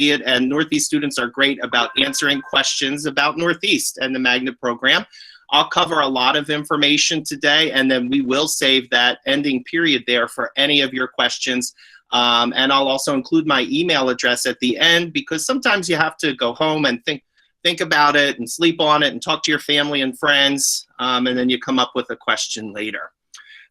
it, and Northeast students are great about answering questions about Northeast and the Magna program. I'll cover a lot of information today, and then we will save that ending period there for any of your questions. And I'll also include my email address at the end, because sometimes you have to go home and think about it and sleep on it and talk to your family and friends, and then you come up with a question later.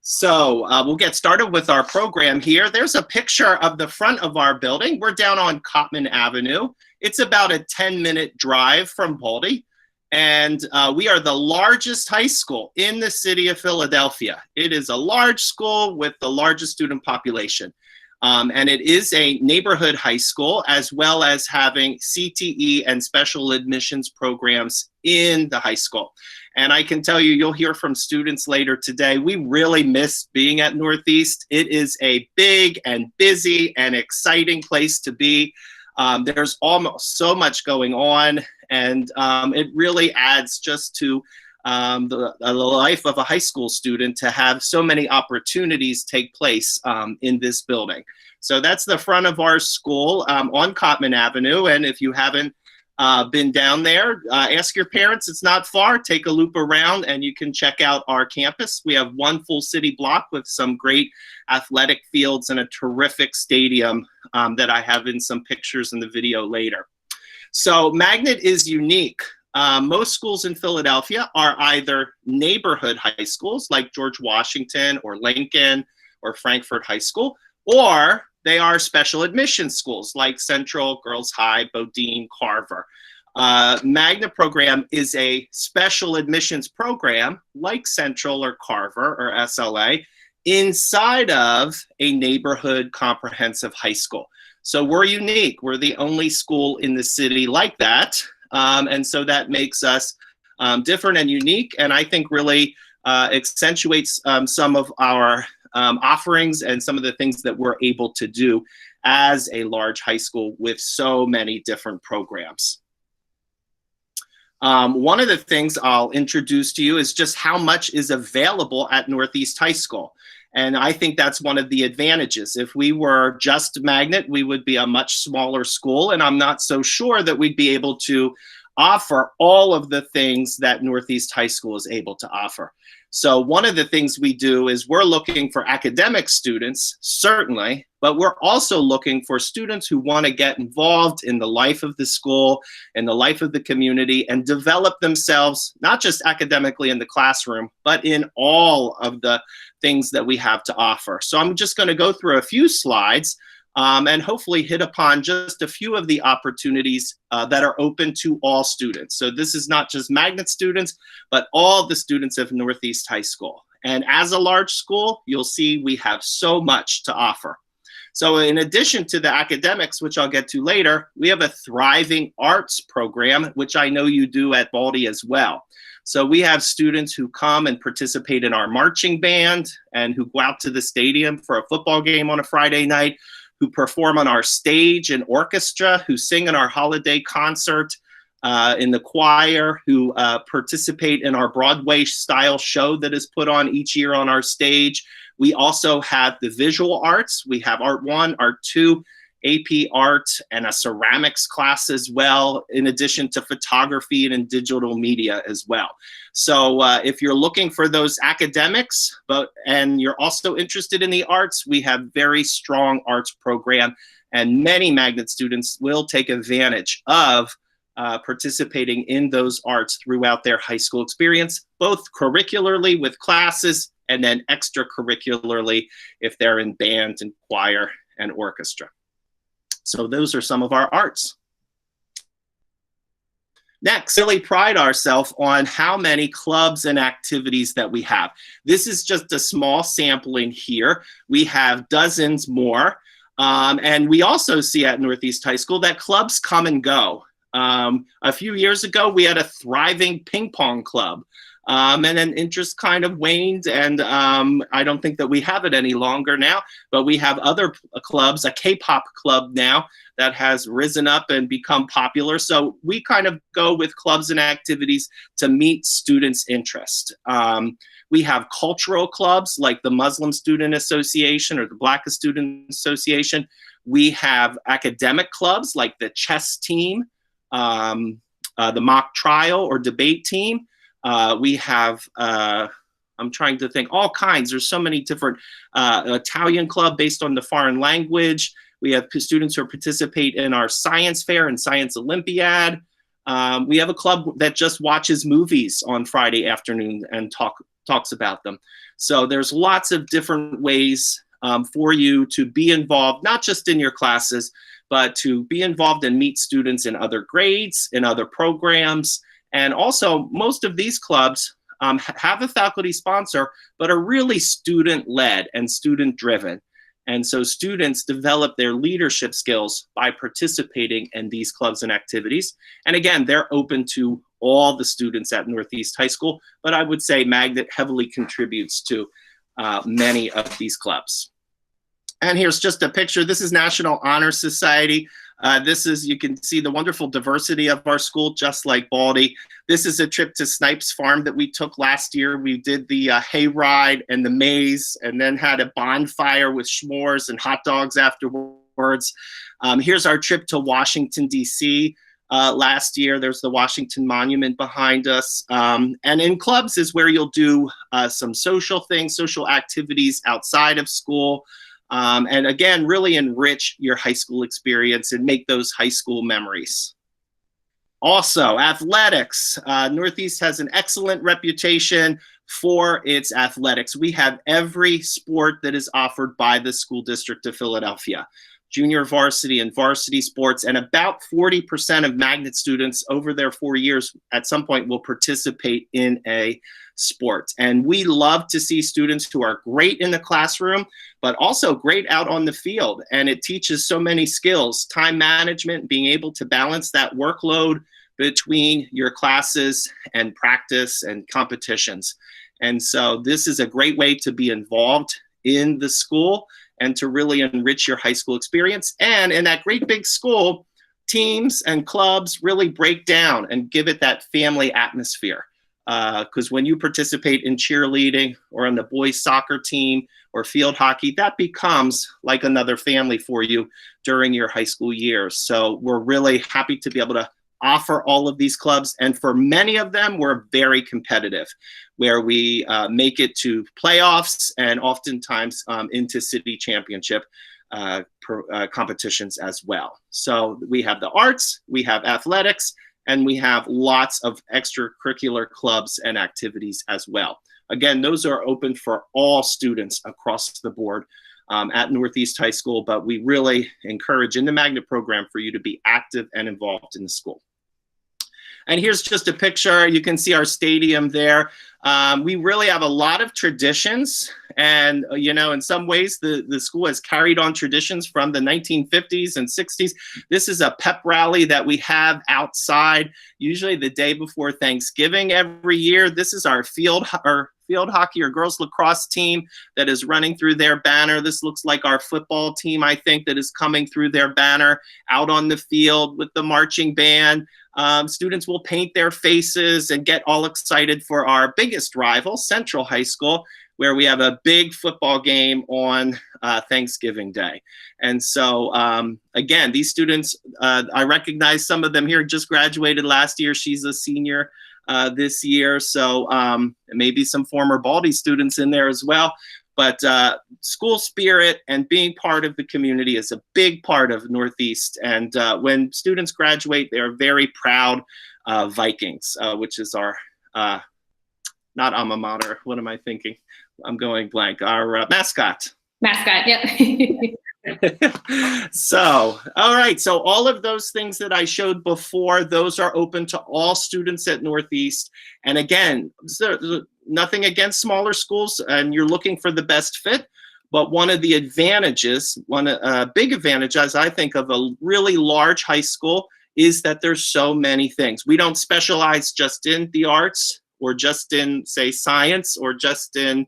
So we'll get started with our program here. There's a picture of the front of our building. We're down on Cottman Avenue. It's about a 10-minute drive from Baldi. And we are the largest high school in the city of Philadelphia. It is a large school with the largest student population. And it is a neighborhood high school, as well as having CTE and special admissions programs in the high school. And I can tell you, you'll hear from students later today, we really miss being at Northeast. It is a big and busy and exciting place to be. There's almost so much going on, and it really adds just to the life of a high school student to have so many opportunities take place in this building. So that's the front of our school on Cottman Avenue, and if you haven't been down there, ask your parents. It's not far. Take a loop around and you can check out our campus. We have one full city block with some great athletic fields and a terrific stadium that I have in some pictures in the video later. So Magnet is unique. Most schools in Philadelphia are either neighborhood high schools like George Washington or Lincoln or Frankfurt High School, or they are special admission schools like Central, Girls High, Bodine, Carver. Magna program is a special admissions program like Central or Carver or SLA inside of a neighborhood comprehensive high school. So we're unique. We're the only school in the city like that. And so that makes us different and unique, and I think really accentuates some of our offerings and some of the things that we're able to do as a large high school with so many different programs. One of the things I'll introduce to you is just how much is available at Northeast High School. And I think that's one of the advantages. If we were just Magnet, we would be a much smaller school, and I'm not so sure that we'd be able to offer all of the things that Northeast High School is able to offer. So one of the things we do is we're looking for academic students, certainly, but we're also looking for students who want to get involved in the life of the school and the life of the community and develop themselves, not just academically in the classroom, but in all of the things that we have to offer. So I'm just going to go through a few slides and hopefully hit upon just a few of the opportunities that are open to all students. So this is not just Magnet students, but all the students of Northeast High School. And as a large school, you'll see we have so much to offer. So in addition to the academics, which I'll get to later, we have a thriving arts program, which I know you do at Baldi as well. So we have students who come and participate in our marching band and who go out to the stadium for a football game on a Friday night, who perform on our stage and orchestra, who sing in our holiday concert in the choir, who participate in our Broadway-style show that is put on each year on our stage. We also have the visual arts. We have Art 1, Art 2, AP Art, and a ceramics class as well, in addition to photography and digital media as well. So if you're looking for those academics, and you're also interested in the arts, we have very strong arts program, and many Magnet students will take advantage of participating in those arts throughout their high school experience, both curricularly with classes and then extracurricularly if they're in band and choir and orchestra. So those are some of our arts. Next, really pride ourselves on how many clubs and activities that we have. This is just a small sampling here. We have dozens more. And we also see at Northeast High School that clubs come and go. A few years ago, we had a thriving ping pong club. And then interest kind of waned, and I don't think that we have it any longer now, but we have other clubs, a K-pop club now that has risen up and become popular. So we kind of go with clubs and activities to meet students' interest. We have cultural clubs like the Muslim Student Association or the Black Student Association. We have academic clubs like the chess team, the mock trial or debate team. We have, I'm trying to think, all kinds. There's so many different, Italian club based on the foreign language. We have students who participate in our science fair and science Olympiad. We have a club that just watches movies on Friday afternoon and talks about them. So there's lots of different ways for you to be involved, not just in your classes, but to be involved and meet students in other grades, in other programs. And also, most of these clubs have a faculty sponsor, but are really student-led and student-driven. And so students develop their leadership skills by participating in these clubs and activities. And again, they're open to all the students at Northeast High School, but I would say Magnet heavily contributes to many of these clubs. And here's just a picture. This is National Honor Society. This is, you can see the wonderful diversity of our school, just like Baldi. This is a trip to Snipes Farm that we took last year. We did the hay ride and the maze, and then had a bonfire with s'mores and hot dogs afterwards. Here's our trip to Washington, D.C. Last year. There's the Washington Monument behind us. And in clubs is where you'll do some social things, social activities outside of school. And again, really enrich your high school experience and make those high school memories. Also, athletics. Northeast has an excellent reputation for its athletics. We have every sport that is offered by the School District of Philadelphia. Junior varsity and varsity sports, and about 40% of Magnet students over their 4 years at some point will participate in a sport. And we love to see students who are great in the classroom, but also great out on the field. And it teaches so many skills, time management, being able to balance that workload between your classes and practice and competitions. And so this is a great way to be involved in the school and to really enrich your high school experience. And in that great big school, teams and clubs really break down and give it that family atmosphere. Because when you participate in cheerleading or on the boys soccer team or field hockey, that becomes like another family for you during your high school years. So we're really happy to be able to offer all of these clubs. And for many of them, we're very competitive, where we make it to playoffs and oftentimes into city championship competitions as well. So we have the arts, we have athletics, and we have lots of extracurricular clubs and activities as well. Again, those are open for all students across the board at Northeast High School, but we really encourage in the Magna program for you to be active and involved in the school. And here's just a picture. You can see our stadium there. We really have a lot of traditions. And, you know, in some ways, the school has carried on traditions from the 1950s and 60s. This is a pep rally that we have outside, usually the day before Thanksgiving every year. This is our field hockey or girls lacrosse team that is running through their banner. This looks like our football team, I think, that is coming through their banner out on the field with the marching band. Students will paint their faces and get all excited for our biggest rival, Central High School, where we have a big football game on Thanksgiving Day. And so, again, these students, I recognize some of them here just graduated last year. She's a senior this year, so maybe some former Baldi students in there as well. But school spirit and being part of the community is a big part of Northeast. And when students graduate, they are very proud Vikings, which is our, not alma mater, what am I thinking? I'm going blank, our mascot. Mascot, yep. So, all right, so all of those things that I showed before, those are open to all students at Northeast. And again, nothing against smaller schools, and you're looking for the best fit, but one of the advantages, big advantages, I think, of a really large high school is that there's so many things. We don't specialize just in the arts or just in, say, science or just in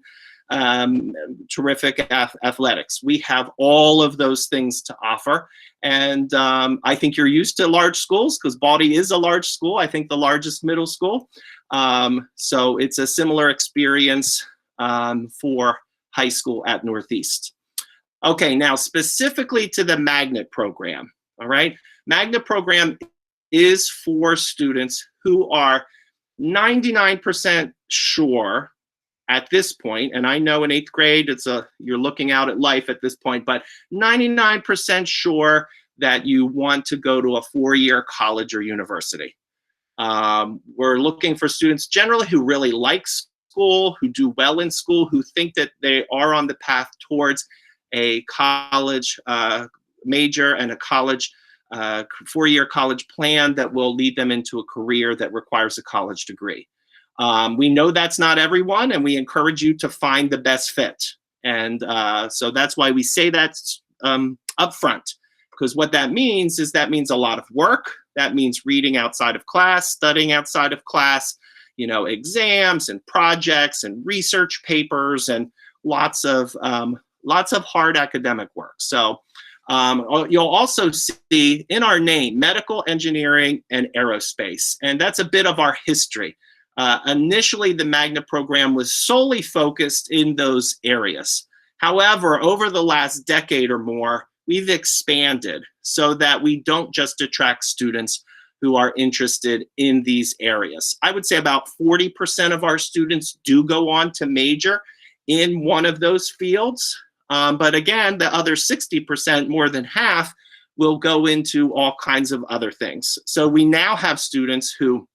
terrific athletics. We have all of those things to offer. And I think you're used to large schools because Baldi is a large school, I think the largest middle school. So it's a similar experience for high school at Northeast. Okay, now specifically to the Magnet program, all right? Magnet program is for students who are 99% sure at this point, and I know in 8th grade, you're looking out at life at this point, but 99% sure that you want to go to a 4-year college or university. We're looking for students generally who really like school, who do well in school, who think that they are on the path towards a college major and a college 4-year college plan that will lead them into a career that requires a college degree. We know that's not everyone, and we encourage you to find the best fit. And so that's why we say that up front, because what that means is that means a lot of work. That means reading outside of class, studying outside of class, you know, exams and projects and research papers and lots of hard academic work. So you'll also see in our name, medical, engineering, and aerospace. And that's a bit of our history. Initially, the Magna program was solely focused in those areas. However, over the last decade or more, we've expanded so that we don't just attract students who are interested in these areas. I would say about 40% of our students do go on to major in one of those fields. But again, the other 60%, more than half, will go into all kinds of other things. So we now have students who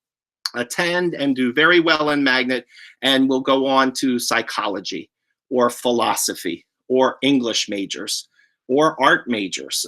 attend and do very well in Magnet and will go on to psychology or philosophy or English majors or art majors.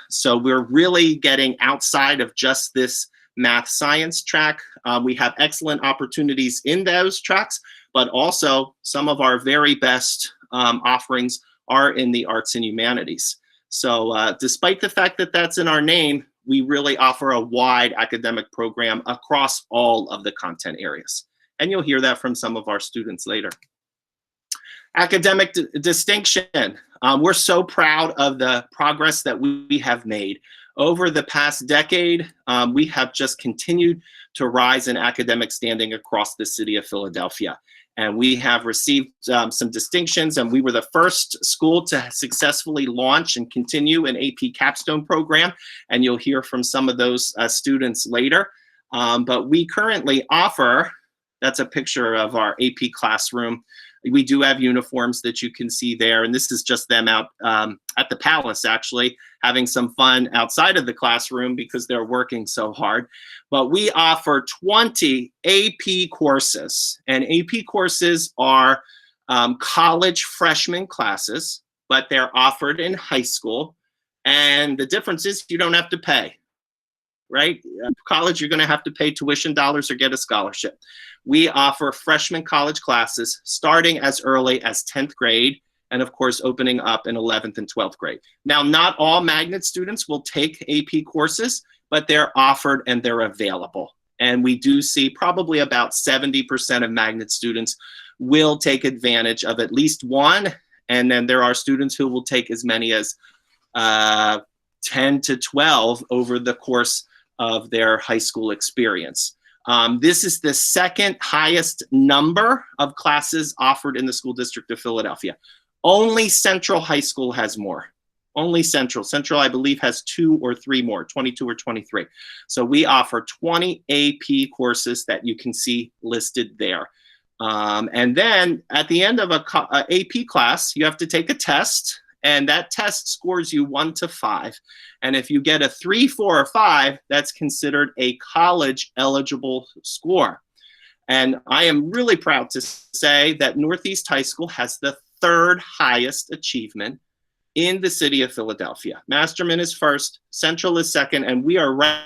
So we're really getting outside of just this math science track. We have excellent opportunities in those tracks, but also some of our very best offerings are in the arts and humanities. So despite the fact that that's in our name, we really offer a wide academic program across all of the content areas. And you'll hear that from some of our students later. Academic distinction. We're so proud of the progress that we have made. Over the past decade, we have just continued to rise in academic standing across the city of Philadelphia. And we have received some distinctions, and we were the first school to successfully launch and continue an AP capstone program. And you'll hear from some of those students later. But we currently offer, that's a picture of our AP classroom. We do have uniforms that you can see there, and this is just them out at the Palace, actually, having some fun outside of the classroom because they're working so hard. But we offer 20 AP courses, and AP courses are college freshman classes, but they're offered in high school, and the difference is you don't have to pay. Right? College, you're going to have to pay tuition dollars or get a scholarship. We offer freshman college classes starting as early as 10th grade and, of course, opening up in 11th and 12th grade. Now, not all Magnet students will take AP courses, but they're offered and they're available. And we do see probably about 70% of Magnet students will take advantage of at least one. And then there are students who will take as many as 10 to 12 over the course of their high school experience. This is the second highest number of classes offered in the school district of Philadelphia. Only Central High School has more. Only Central. Central, I believe, has 2 or 3 more, 22 or 23. So we offer 20 AP courses that you can see listed there. And then at the end of a AP class, you have to take a test. And that test scores you 1 to 5. And if you get a 3, 4, or 5, that's considered a college eligible score. And I am really proud to say that Northeast High School has the 3rd highest achievement in the city of Philadelphia. Masterman is 1st, Central is 2nd, and we are right.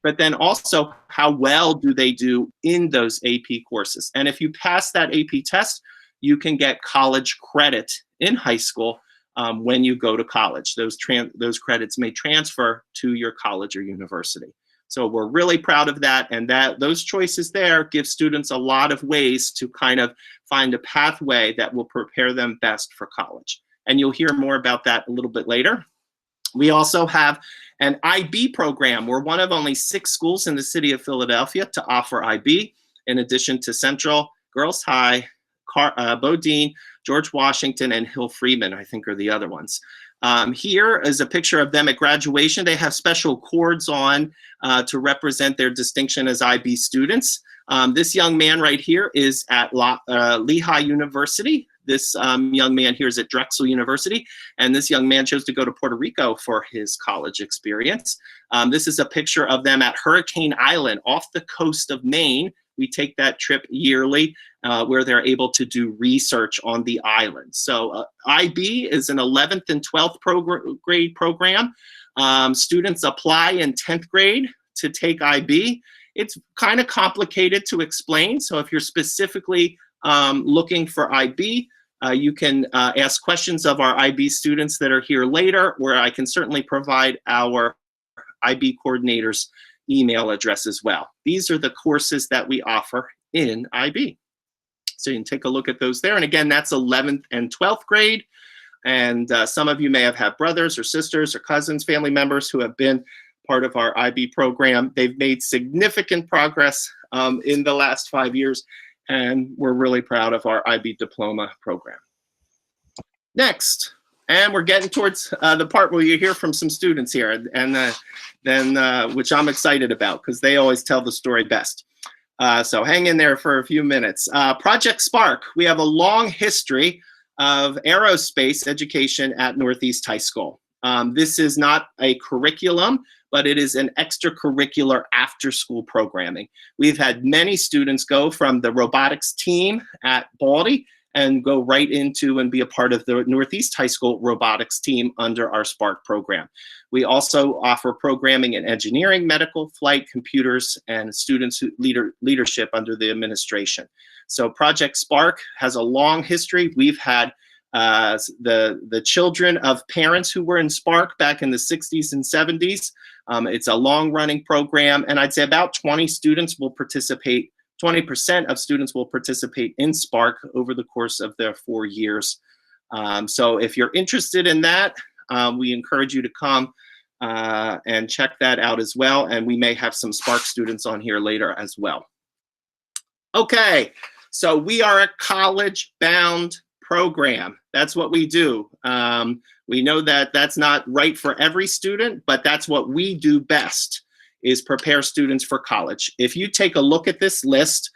But then also, how well do they do in those AP courses? And if you pass that AP test, you can get college credit in high school when you go to college. Those credits may transfer to your college or university. So we're really proud of that, and those choices there give students a lot of ways to kind of find a pathway that will prepare them best for college. And you'll hear more about that a little bit later. We also have An IB program. We're one of only 6 schools in the city of Philadelphia to offer IB, in addition to Central, Girls High, Bodine, George Washington, and Hill Freeman, I think are the other ones. Here is a picture of them at graduation. They have special cords on to represent their distinction as IB students. This young man right here is at Lehigh University. This young man here is at Drexel University, and this young man chose to go to Puerto Rico for his college experience. This is a picture of them at Hurricane Island off the coast of Maine. We take that trip yearly where they're able to do research on the island. So IB is an 11th and 12th grade program. Students apply in 10th grade to take IB. It's kind of complicated to explain. So if you're specifically looking for IB, you can ask questions of our IB students that are here later, where I can certainly provide our IB coordinator's email address as well. These are the courses that we offer in IB. So you can take a look at those there. And again, that's 11th and 12th grade. And some of you may have had brothers or sisters or cousins, family members who have been part of our IB program. They've made significant progress in the last 5 years, and we're really proud of our IB diploma program. Next, and we're getting towards the part where you hear from some students here, and then which I'm excited about because they always tell the story best. So hang in there for a few minutes. Project Spark. We have a long history of aerospace education at Northeast High School. This is not a curriculum, but it is an extracurricular after-school programming. We've had many students go from the robotics team at Baldi and go right into and be a part of the Northeast High School robotics team under our Spark program. We also offer programming in engineering, medical, flight, computers, and students leadership under the administration. So Project Spark has a long history. We've had the children of parents who were in Spark back in the 60s and 70s. It's a long-running program, and I'd say about 20 students will participate. 20% of students will participate in Spark over the course of their 4 years. So if you're interested in that, we encourage you to come and check that out as well. And we may have some Spark students on here later as well. Okay, so we are a college-bound program. That's what we do. We know that that's not right for every student, but that's what we do best, is prepare students for college. If you take a look at this list,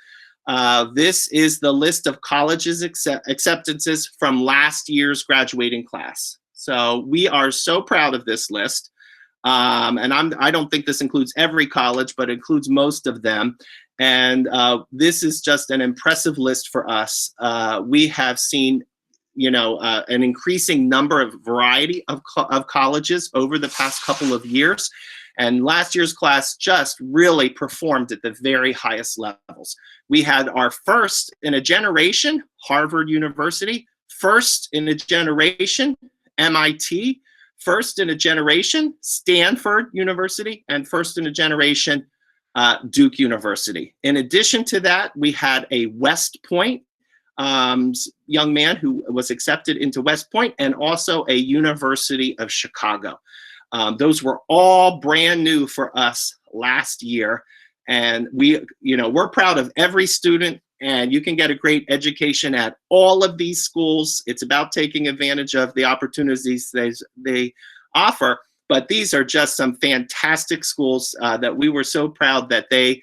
this is the list of colleges acceptances from last year's graduating class. So we are so proud of this list. And I don't think this includes every college, but includes most of them. And this is just an impressive list for us. We have seen, you know, an increasing number of variety of colleges over the past couple of years. And last year's class just really performed at the very highest levels. We had our first in a generation, Harvard University, first in a generation, MIT, first in a generation, Stanford University, and first in a generation, Duke University. In addition to that, we had a West Point young man who was accepted into West Point, and also a University of Chicago. Those were all brand new for us last year. And we're proud of every student, and you can get a great education at all of these schools. It's about taking advantage of the opportunities they offer. But these are just some fantastic schools that we were so proud that they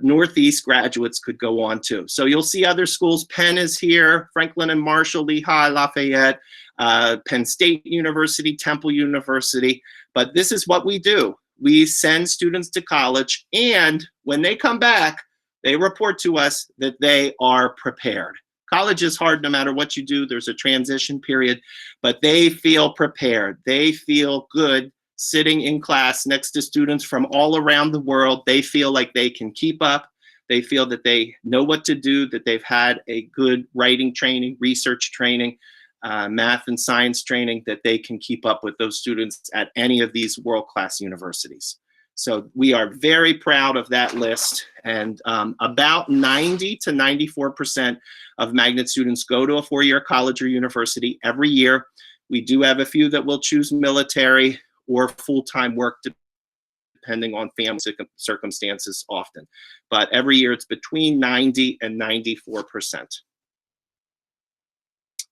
Northeast graduates could go on to. So you'll see other schools. Penn is here, Franklin and Marshall, Lehigh, Lafayette, Penn State University, Temple University. But this is what we do. We send students to college, and when they come back, they report to us that they are prepared. College is hard no matter what you do. There's a transition period, but they feel prepared. They feel good sitting in class next to students from all around the world. They feel like they can keep up. They feel that they know what to do, that they've had a good writing training, research training, math and science training, that they can keep up with those students at any of these world-class universities. So we are very proud of that list, and about 90 to 94% of Magnet students go to a four-year college or university every year. We do have a few that will choose military or full-time work, depending on family circumstances often. But every year it's between 90 and 94%.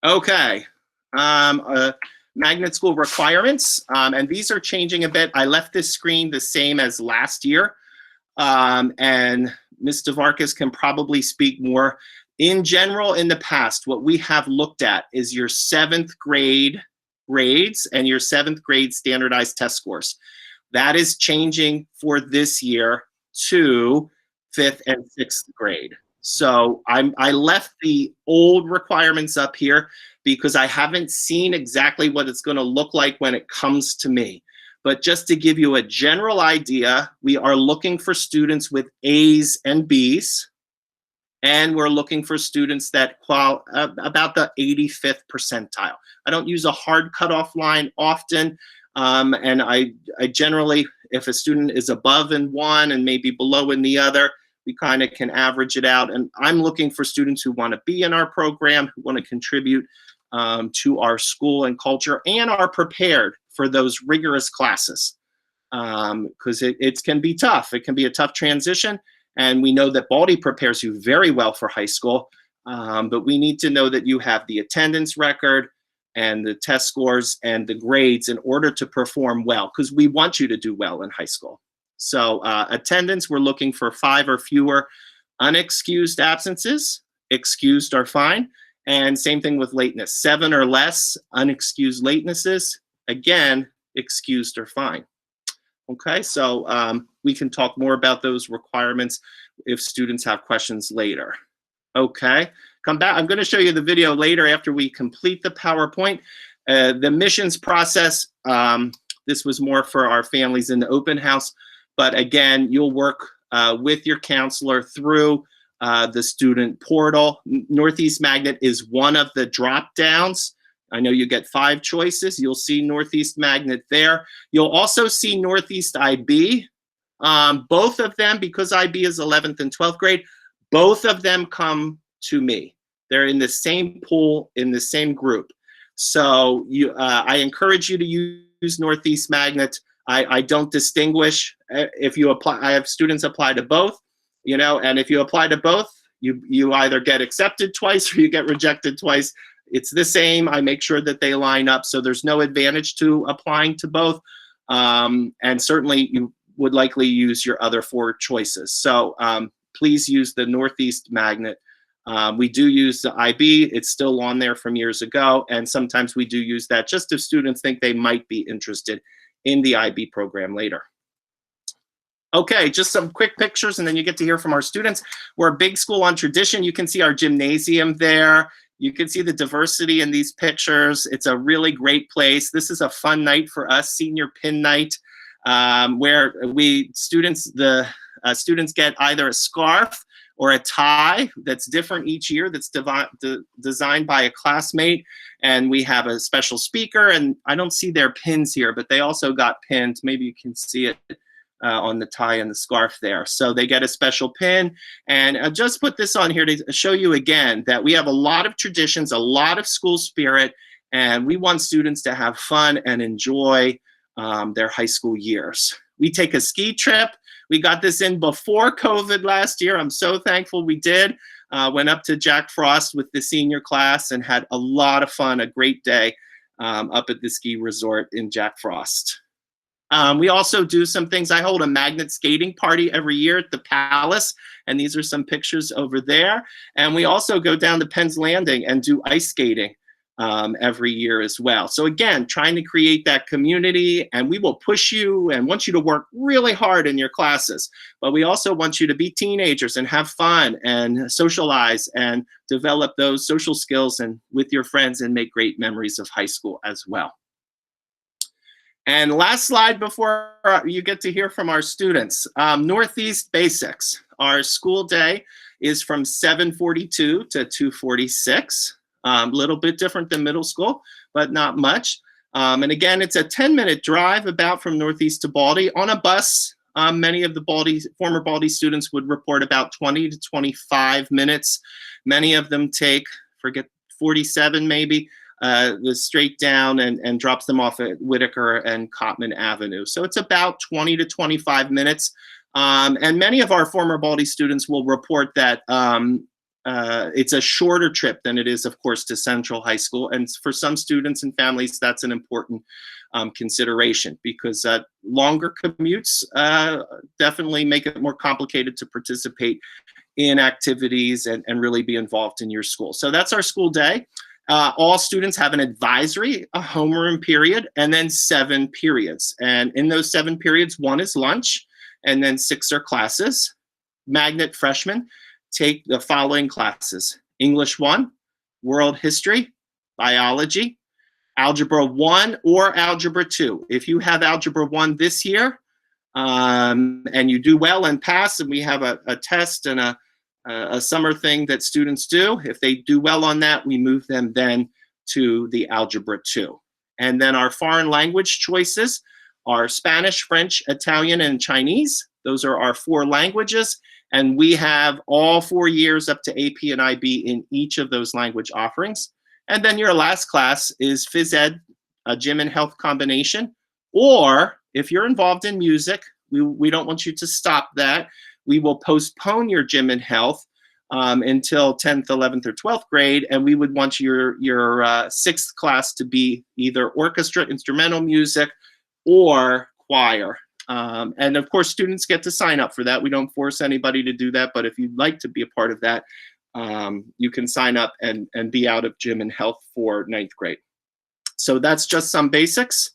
Okay, magnet school requirements, and these are changing a bit. I left this screen the same as last year, and Ms. DeVarkis can probably speak more. In general, in the past, what we have looked at is your 7th grade grades and your 7th grade standardized test scores. That is changing for this year to 5th and 6th grade. So I left the old requirements up here because I haven't seen exactly what it's going to look like when it comes to me. But just to give you a general idea, we are looking for students with A's and B's, and we're looking for students that about the 85th percentile. I don't use a hard cutoff line often, and I generally, if a student is above in one and maybe below in the other, we kind of can average it out. And I'm looking for students who want to be in our program, who want to contribute to our school and culture, and are prepared for those rigorous classes, because it can be tough. It can be a tough transition, and we know that Baldi prepares you very well for high school, but we need to know that you have the attendance record and the test scores and the grades in order to perform well, because we want you to do well in high school. So attendance, we're looking for 5 or fewer unexcused absences. Excused are fine. And same thing with lateness. 7 or less unexcused latenesses. Again, excused are fine. Okay, so we can talk more about those requirements if students have questions later. Okay, come back. I'm going to show you the video later after we complete the PowerPoint. The missions process, this was more for our families in the open house. But again, you'll work with your counselor through the student portal. Northeast Magnet is one of the drop downs. I know you get 5 choices. You'll see Northeast Magnet there. You'll also see Northeast IB. Both of them, because IB is 11th and 12th grade, both of them come to me. They're in the same pool, in the same group. So I encourage you to use Northeast Magnet. I don't distinguish if you apply. I have students apply to both, you know, and if you apply to both, you either get accepted twice or you get rejected twice. It's the same. I make sure that they line up, so there's no advantage to applying to both. And certainly you would likely use your other 4 choices. So please use the Northeast Magnet. We do use the IB. It's still on there from years ago, and sometimes we do use that just if students think they might be interested in the IB program later. Okay, just some quick pictures and then you get to hear from our students. We're a big school on tradition. You can see our gymnasium there. You can see the diversity in these pictures. It's a really great place. This is a fun night for us, senior pin night, where students get either a scarf or a tie that's different each year, that's designed by a classmate. And we have a special speaker, and I don't see their pins here, but they also got pins. Maybe you can see it on the tie and the scarf there. So they get a special pin. And I just put this on here to show you again that we have a lot of traditions, a lot of school spirit, and we want students to have fun and enjoy their high school years. We take a ski trip. We got this in before COVID last year. I'm so thankful we did. Went up to Jack Frost with the senior class and had a lot of fun, a great day up at the ski resort in Jack Frost. We also do some things. I hold a magnet skating party every year at the Palace, and these are some pictures over there. And we also go down to Penn's Landing and do ice skating every year as well. So again, trying to create that community, and we will push you and want you to work really hard in your classes. But we also want you to be teenagers and have fun and socialize and develop those social skills and with your friends and make great memories of high school as well. And last slide before you get to hear from our students. Northeast Basics. Our school day is from 7:42 to 2:46. A little bit different than middle school, but not much. And again, it's a 10-minute drive about from Northeast to Baldi. On a bus, many of the former Baldi students would report about 20 to 25 minutes. Many of them take, forget 47 maybe. straight down and drops them off at Whitaker and Cotman Avenue. So it's about 20 to 25 minutes. And many of our former Baldi students will report that it's a shorter trip than it is, of course, to Central High School. And for some students and families, that's an important consideration, because longer commutes definitely make it more complicated to participate in activities and really be involved in your school. So that's our school day. All students have an advisory, a homeroom period, and then 7 periods. And in those 7 periods, 1 is lunch, and then 6 are classes. Magnet freshmen take the following classes: English 1, World History, Biology, Algebra 1 or Algebra 2. If you have Algebra 1 this year, and you do well and pass, and we have a test and a summer thing that students do, if they do well on that, we move them then to the Algebra 2. And then our foreign language choices are Spanish, French, Italian, and Chinese. Those are our 4 languages. And we have all 4 years up to AP and IB in each of those language offerings. And then your last class is Phys Ed, a gym and health combination. Or if you're involved in music, we don't want you to stop that. We will postpone your gym and health until 10th, 11th, or 12th grade, and we would want your 6th class to be either orchestra, instrumental music, or choir. And of course, students get to sign up for that. We don't force anybody to do that, but if you'd like to be a part of that, you can sign up and be out of gym and health for 9th grade. So that's just some basics.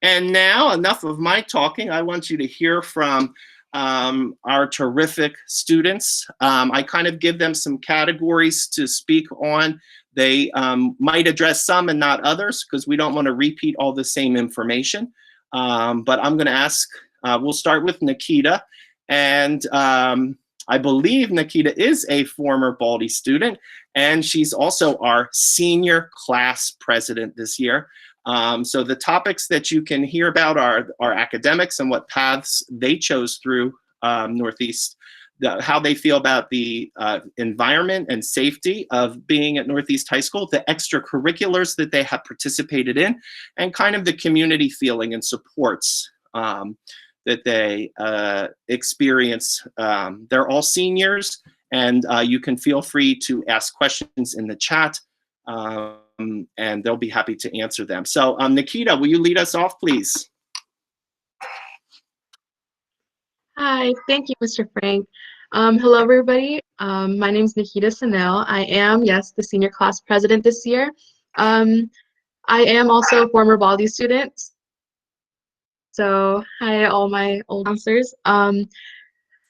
And now, enough of my talking. I want you to hear from our terrific students. I kind of give them some categories to speak on. They might address some and not others, because we don't want to repeat all the same information. But I'm going to ask, we'll start with Nikita. And I believe Nikita is a former Baldi student, and she's also our senior class president this year. So the topics that you can hear about are academics and what paths they chose through Northeast, how they feel about the environment and safety of being at Northeast High School, the extracurriculars that they have participated in, and kind of the community feeling and supports that they experience. They're all seniors, and you can feel free to ask questions in the chat. And they'll be happy to answer them. So Nikita, will you lead us off, please? Hi, thank you, Mr. Frank. Hello, everybody. My name is Nikita Sanel. I am, yes, the senior class president this year. I am also a former Baldi student. So hi, all my old counselors.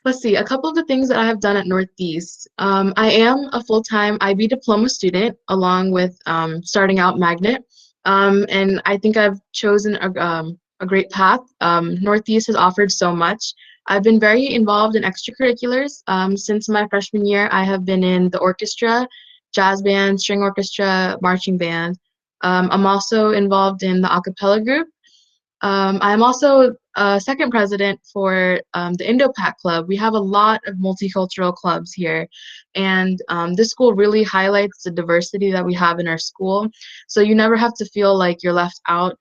Let's see, a couple of the things that I have done at Northeast. I am a full-time IB diploma student, along with starting out Magnet. And I think I've chosen a great path. Northeast has offered so much. I've been very involved in extracurriculars. Since my freshman year, I have been in the orchestra, jazz band, string orchestra, marching band. I'm also involved in the a cappella group. I'm also second president for the Indo-Pac Club. We have a lot of multicultural clubs here, and this school really highlights the diversity that we have in our school. So you never have to feel like you're left out.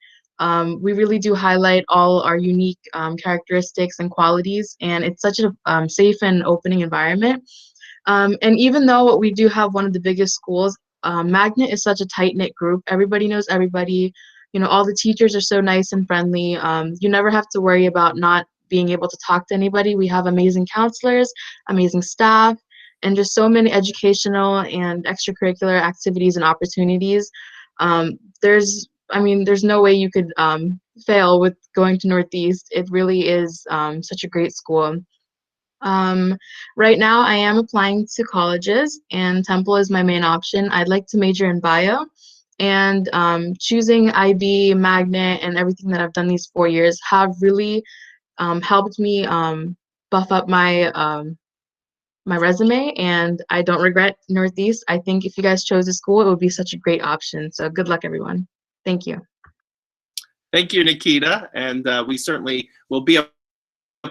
We really do highlight all our unique characteristics and qualities, and it's such a safe and opening environment. And even though we do have one of the biggest schools, Magnet is such a tight-knit group. Everybody knows everybody. You know, all the teachers are so nice and friendly. You never have to worry about not being able to talk to anybody. We have amazing counselors, amazing staff, and just so many educational and extracurricular activities and opportunities. There's no way you could fail with going to Northeast. It really is such a great school. Right now, I am applying to colleges, and Temple is my main option. I'd like to major in bio. And choosing IB, Magnet, and everything that I've done these 4 years have really helped me buff up my my resume, and I don't regret Northeast. I think if you guys chose a school, it would be such a great option. So good luck, everyone. Thank you. Thank you, Nikita. And we certainly will be a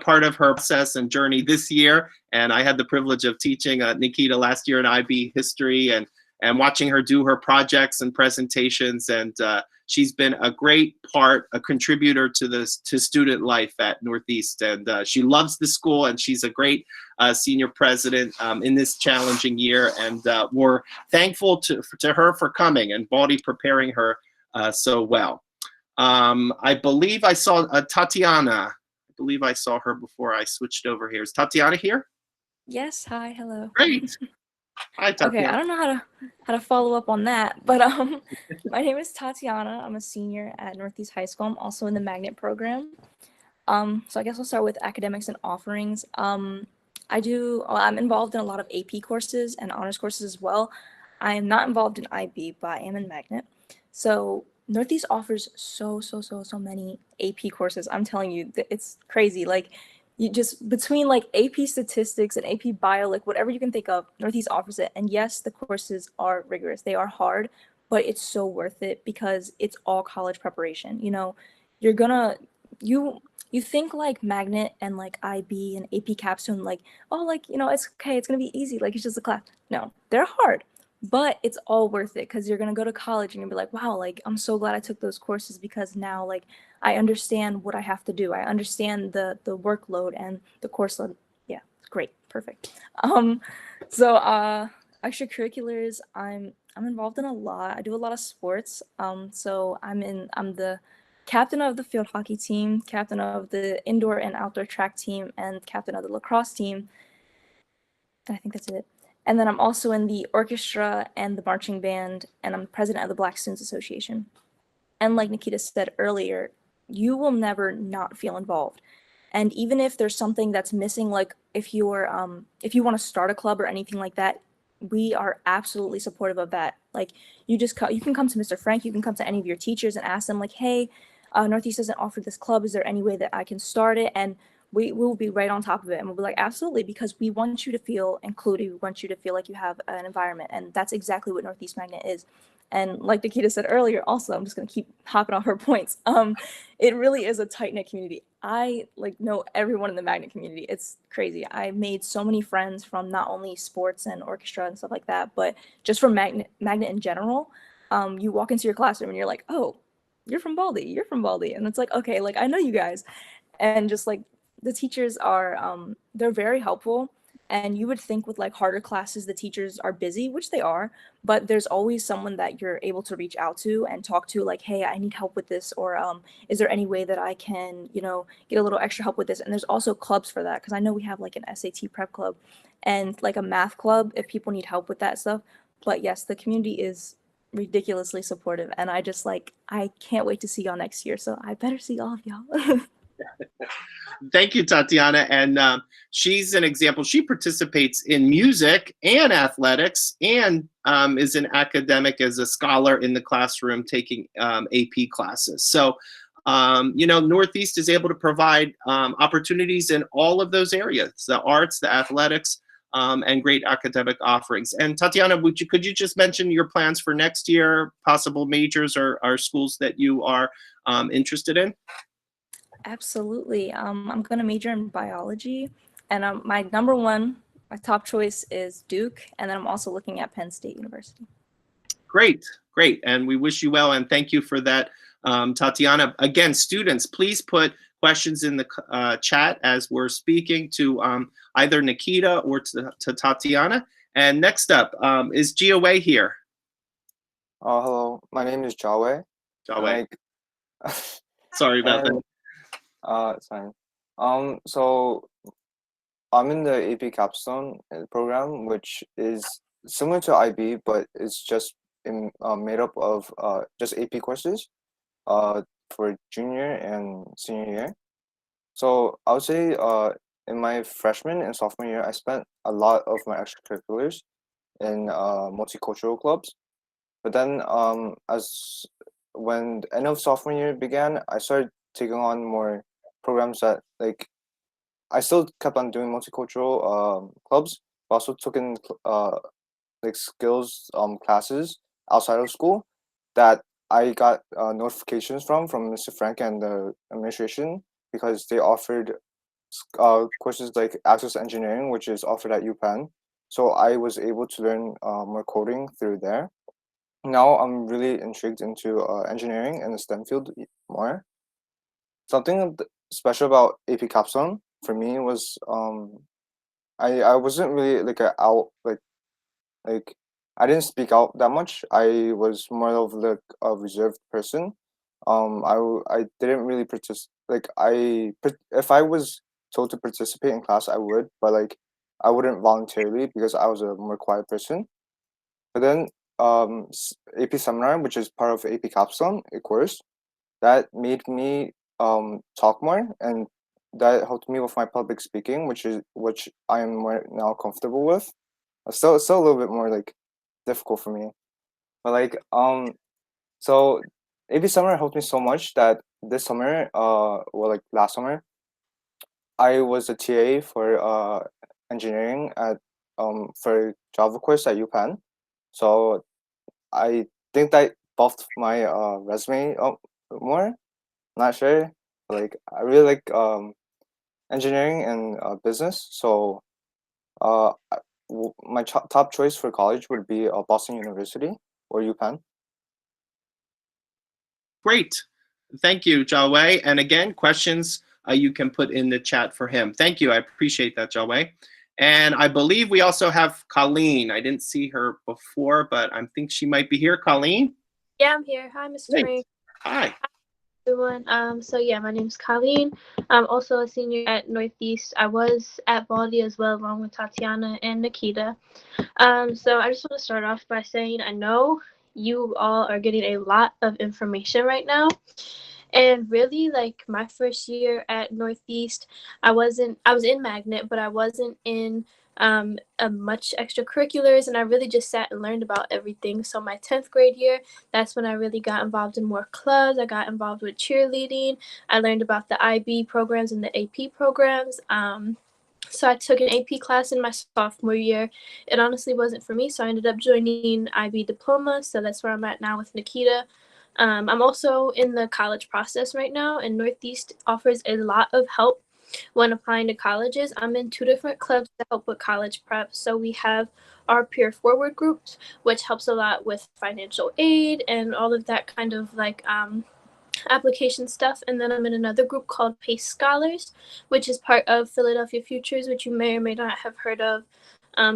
part of her process and journey this year. And I had the privilege of teaching Nikita last year in IB history, and and watching her do her projects and presentations. And she's been a great part, a contributor to student life at Northeast. And she loves the school, and she's a great senior president in this challenging year. And we're thankful to her for coming, and Baldi preparing her so well. I believe I saw Tatiana. I believe I saw her before I switched over here. Is Tatiana here? Yes, hi, hello. Great. Hi, Tatiana. Okay, I don't know how to follow up on that, but my name is Tatiana. I'm a senior at Northeast High School. I'm also in the Magnet Program. So I guess I'll start with academics and offerings. I'm involved in a lot of AP courses and honors courses as well. I am not involved in IB, but I am in Magnet. So Northeast offers so many AP courses. I'm telling you, it's crazy. Like, you just, between like AP statistics and AP bio, like whatever you can think of, Northeast offers it. And yes, the courses are rigorous. They are hard, but it's so worth it because it's all college preparation. You know, you're gonna, you think like Magnet and like IB and AP Capstone, like, oh, like, you know, it's okay, it's gonna be easy, like it's just a class. No, they're hard, but it's all worth it because you're gonna go to college and you'll be like, wow, like I'm so glad I took those courses because now like I understand what I have to do. I understand the workload and the course load. Yeah, great, perfect. Extracurriculars, I'm involved in a lot. I do a lot of sports. So I'm the captain of the field hockey team, captain of the indoor and outdoor track team, and captain of the lacrosse team. And I think that's it. And then I'm also in the orchestra and the marching band, and I'm president of the Black Students Association. And like Nikita said earlier, you will never not feel involved. And even if there's something that's missing, like if you want to start a club or anything like that, we are absolutely supportive of that. Like you can come to Mr. Frank, you can come to any of your teachers and ask them like, hey, Northeast doesn't offer this club. Is there any way that I can start it? And we will be right on top of it. And we'll be like, absolutely, because we want you to feel included. We want you to feel like you have an environment. And that's exactly what Northeast Magnet is. And like Nikita said earlier, also, I'm just going to keep hopping on her points. It really is a tight-knit community. I know everyone in the Magnet community. It's crazy. I made so many friends from not only sports and orchestra and stuff like that, but just from Magnet in general. You walk into your classroom and you're like, oh, you're from Baldi. You're from Baldi. And it's like, okay, like I know you guys. And just like the teachers are, they're very helpful. And you would think with like harder classes, the teachers are busy, which they are, but there's always someone that you're able to reach out to and talk to like, hey, I need help with this. Or is there any way that I can, get a little extra help with this? And there's also clubs for that. Cause I know we have like an SAT prep club and like a math club if people need help with that stuff. But yes, the community is ridiculously supportive. And I can't wait to see y'all next year. So I better see all of y'all. Thank you, Tatiana. And she's an example. She participates in music and athletics and is an academic as a scholar in the classroom taking AP classes. So, Northeast is able to provide opportunities in all of those areas, the arts, the athletics, and great academic offerings. And Tatiana, could you just mention your plans for next year, possible majors or schools that you are interested in? Absolutely. I'm going to major in biology, and my top choice is Duke, and then I'm also looking at Penn State University. Great. And we wish you well, and thank you for that, Tatiana. Again, students, please put questions in the chat as we're speaking to either Nikita or to Tatiana. And next up, is Jiawei here? Hello, my name is Jiawei. Sorry about that. It's fine. So I'm in the AP Capstone program, which is similar to IB, but it's just made up of just AP courses for junior and senior year. So I would say in my freshman and sophomore year, I spent a lot of my extracurriculars in multicultural clubs. But then when the end of sophomore year began, I started taking on more programs that I still kept on doing multicultural clubs, but also took in skills classes outside of school that I got notifications from Mr. Frank and the administration because they offered courses like access engineering, which is offered at UPenn. so I was able to learn more coding through there. Now I'm really intrigued into engineering and the STEM field more. Something special about AP Capstone for me was I wasn't really like a out like I didn't speak out that much. I was more of like a reserved person. I didn't really participate. Like if I was told to participate in class, I would, but like I wouldn't voluntarily because I was a more quiet person. But then AP seminar, which is part of AP Capstone, a course that made me talk more, and that helped me with my public speaking, which I am more now comfortable with. It's still a little bit more like difficult for me, but like so AP summer helped me so much that this summer, well, like last summer, I was a TA for engineering at for Java course at UPenn. So I think that buffed my resume up more. Not sure. Like I really like engineering and business. So my top choice for college would be Boston University or UPenn. Great. Thank you, Jiawei. And again, questions you can put in the chat for him. Thank you. I appreciate that, Jiawei. And I believe we also have Colleen. I didn't see her before, but I think she might be here. Colleen? Yeah, I'm here. Hi, Mr. Hey. Frank. Hi. Everyone. So yeah, my name's Colleen. I'm also a senior at Northeast. I was at Baldi as well, along with Tatiana and Nikita. So I just want to start off by saying I know you all are getting a lot of information right now. And really, like my first year at Northeast, I was in Magnet, but I wasn't in much extracurriculars, and I really just sat and learned about everything. So my 10th grade year, that's when I really got involved in more clubs. I got involved with cheerleading. I learned about the IB programs and the AP programs. So I took an AP class in my sophomore year. It honestly wasn't for me, so I ended up joining IB Diploma. So that's where I'm at now with Nikita. I'm also in the college process right now, and Northeast offers a lot of help when applying to colleges. I'm in 2 different clubs to help with college prep. So we have our peer forward groups, which helps a lot with financial aid and all of that kind of like application stuff. And then I'm in another group called PACE Scholars, which is part of Philadelphia Futures, which you may or may not have heard of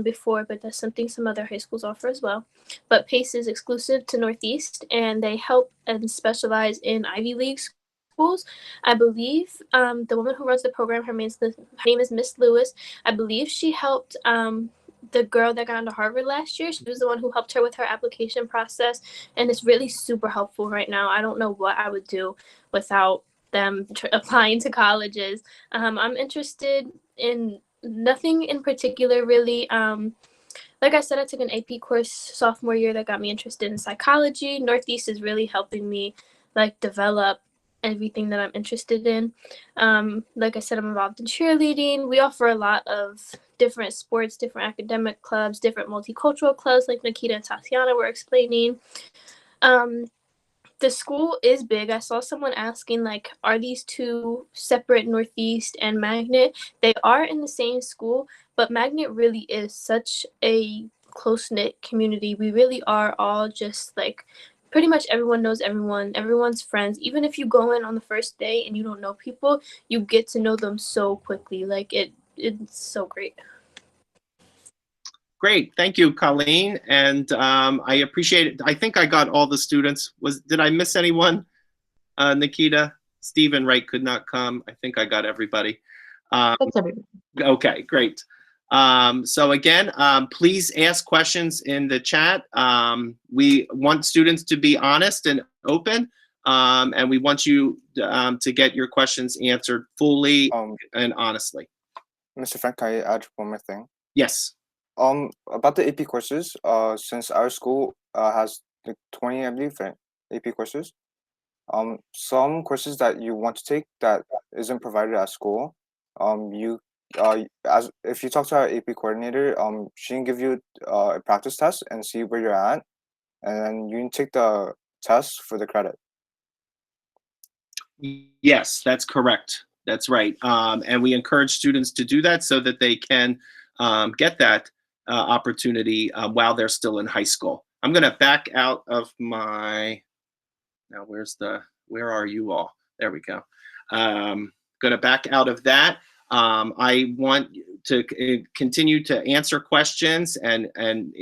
before, but that's something some other high schools offer as well. But PACE is exclusive to Northeast, and they help and specialize in Ivy League schools. I believe the woman who runs the program, her name is Miss Lewis. I believe she helped the girl that got into Harvard last year. She was the one who helped her with her application process, and it's really super helpful right now. I don't know what I would do without them applying to colleges. I'm interested in nothing in particular, really. Like I said, I took an AP course sophomore year that got me interested in psychology. Northeast is really helping me like develop everything that I'm interested in. Like I said, I'm involved in cheerleading. We offer a lot of different sports, different academic clubs, different multicultural clubs like Nikita and Tatiana were explaining. The school is big. I saw someone asking, like, are these 2 separate, Northeast and Magnet? They are in the same school, but Magnet really is such a close-knit community. We really are all just, like, pretty much everyone knows everyone. Everyone's friends. Even if you go in on the first day and you don't know people, you get to know them so quickly. Like, it's so great. Great. Thank you, Colleen. And I appreciate it. I think I got all the students. Did I miss anyone? Nikita? Stephen Wright could not come. I think I got everybody. That's everything. Okay, great. So again, please ask questions in the chat. We want students to be honest and open, and we want you to get your questions answered fully and honestly. Mr. Frank, can I add one more thing? Yes. About the AP courses, since our school has like 20, I believe, AP courses. Some courses that you want to take that isn't provided at school, as if you talk to our AP coordinator, she can give you a practice test and see where you're at, and then you can take the test for the credit. Yes, that's correct. That's right. And we encourage students to do that so that they can get that opportunity while they're still in high school. I'm going to back out of my, now where are you all? There we go. Going to back out of that. I want to continue to answer questions and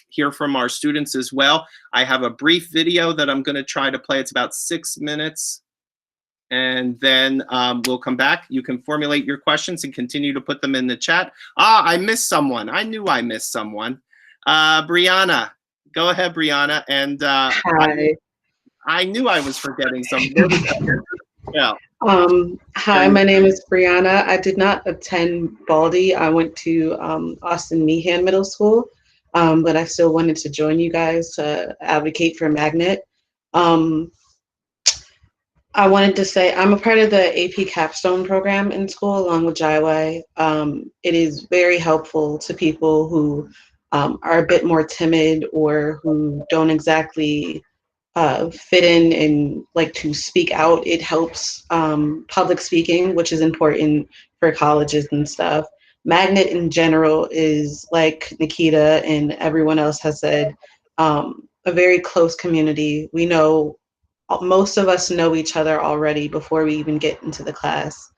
hear from our students as well. I have a brief video that I'm going to try to play. It's about 6 minutes. And then we'll come back. You can formulate your questions and continue to put them in the chat. I missed someone. I knew I missed someone. Brianna, go ahead, Brianna. And Hi. I knew I was forgetting someone. Yeah. Hi, my name is Brianna. I did not attend Baldi. I went to Austin Meehan Middle School, but I still wanted to join you guys to advocate for Magnet. I wanted to say I'm a part of the AP Capstone program in school along with JIY. It is very helpful to people who are a bit more timid or who don't exactly fit in and like to speak out. It helps public speaking, which is important for colleges and stuff. Magnet in general is, like Nikita and everyone else has said, a very close community. We know, most of us know each other already before we even get into the class.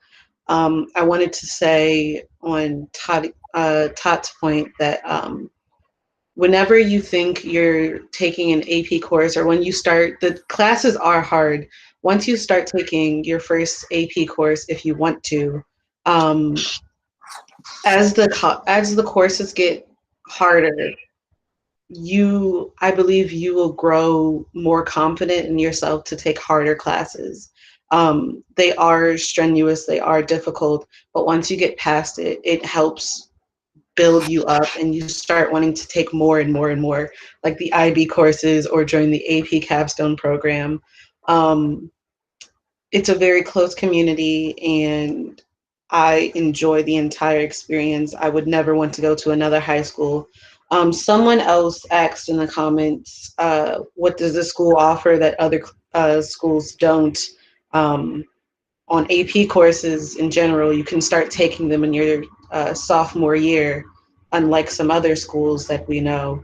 I wanted to say on Todd's point that whenever you think you're taking an AP course, or when you start, the classes are hard. Once you start taking your first AP course, if you want to, as the courses get harder, I believe you will grow more confident in yourself to take harder classes. They are strenuous, they are difficult, but once you get past it, it helps build you up and you start wanting to take more and more and more, like the IB courses or join the AP Capstone program. It's a very close community and I enjoy the entire experience. I would never want to go to another high school. Someone else asked in the comments, what does the school offer that other schools don't? On AP courses in general, you can start taking them in your sophomore year, unlike some other schools that we know.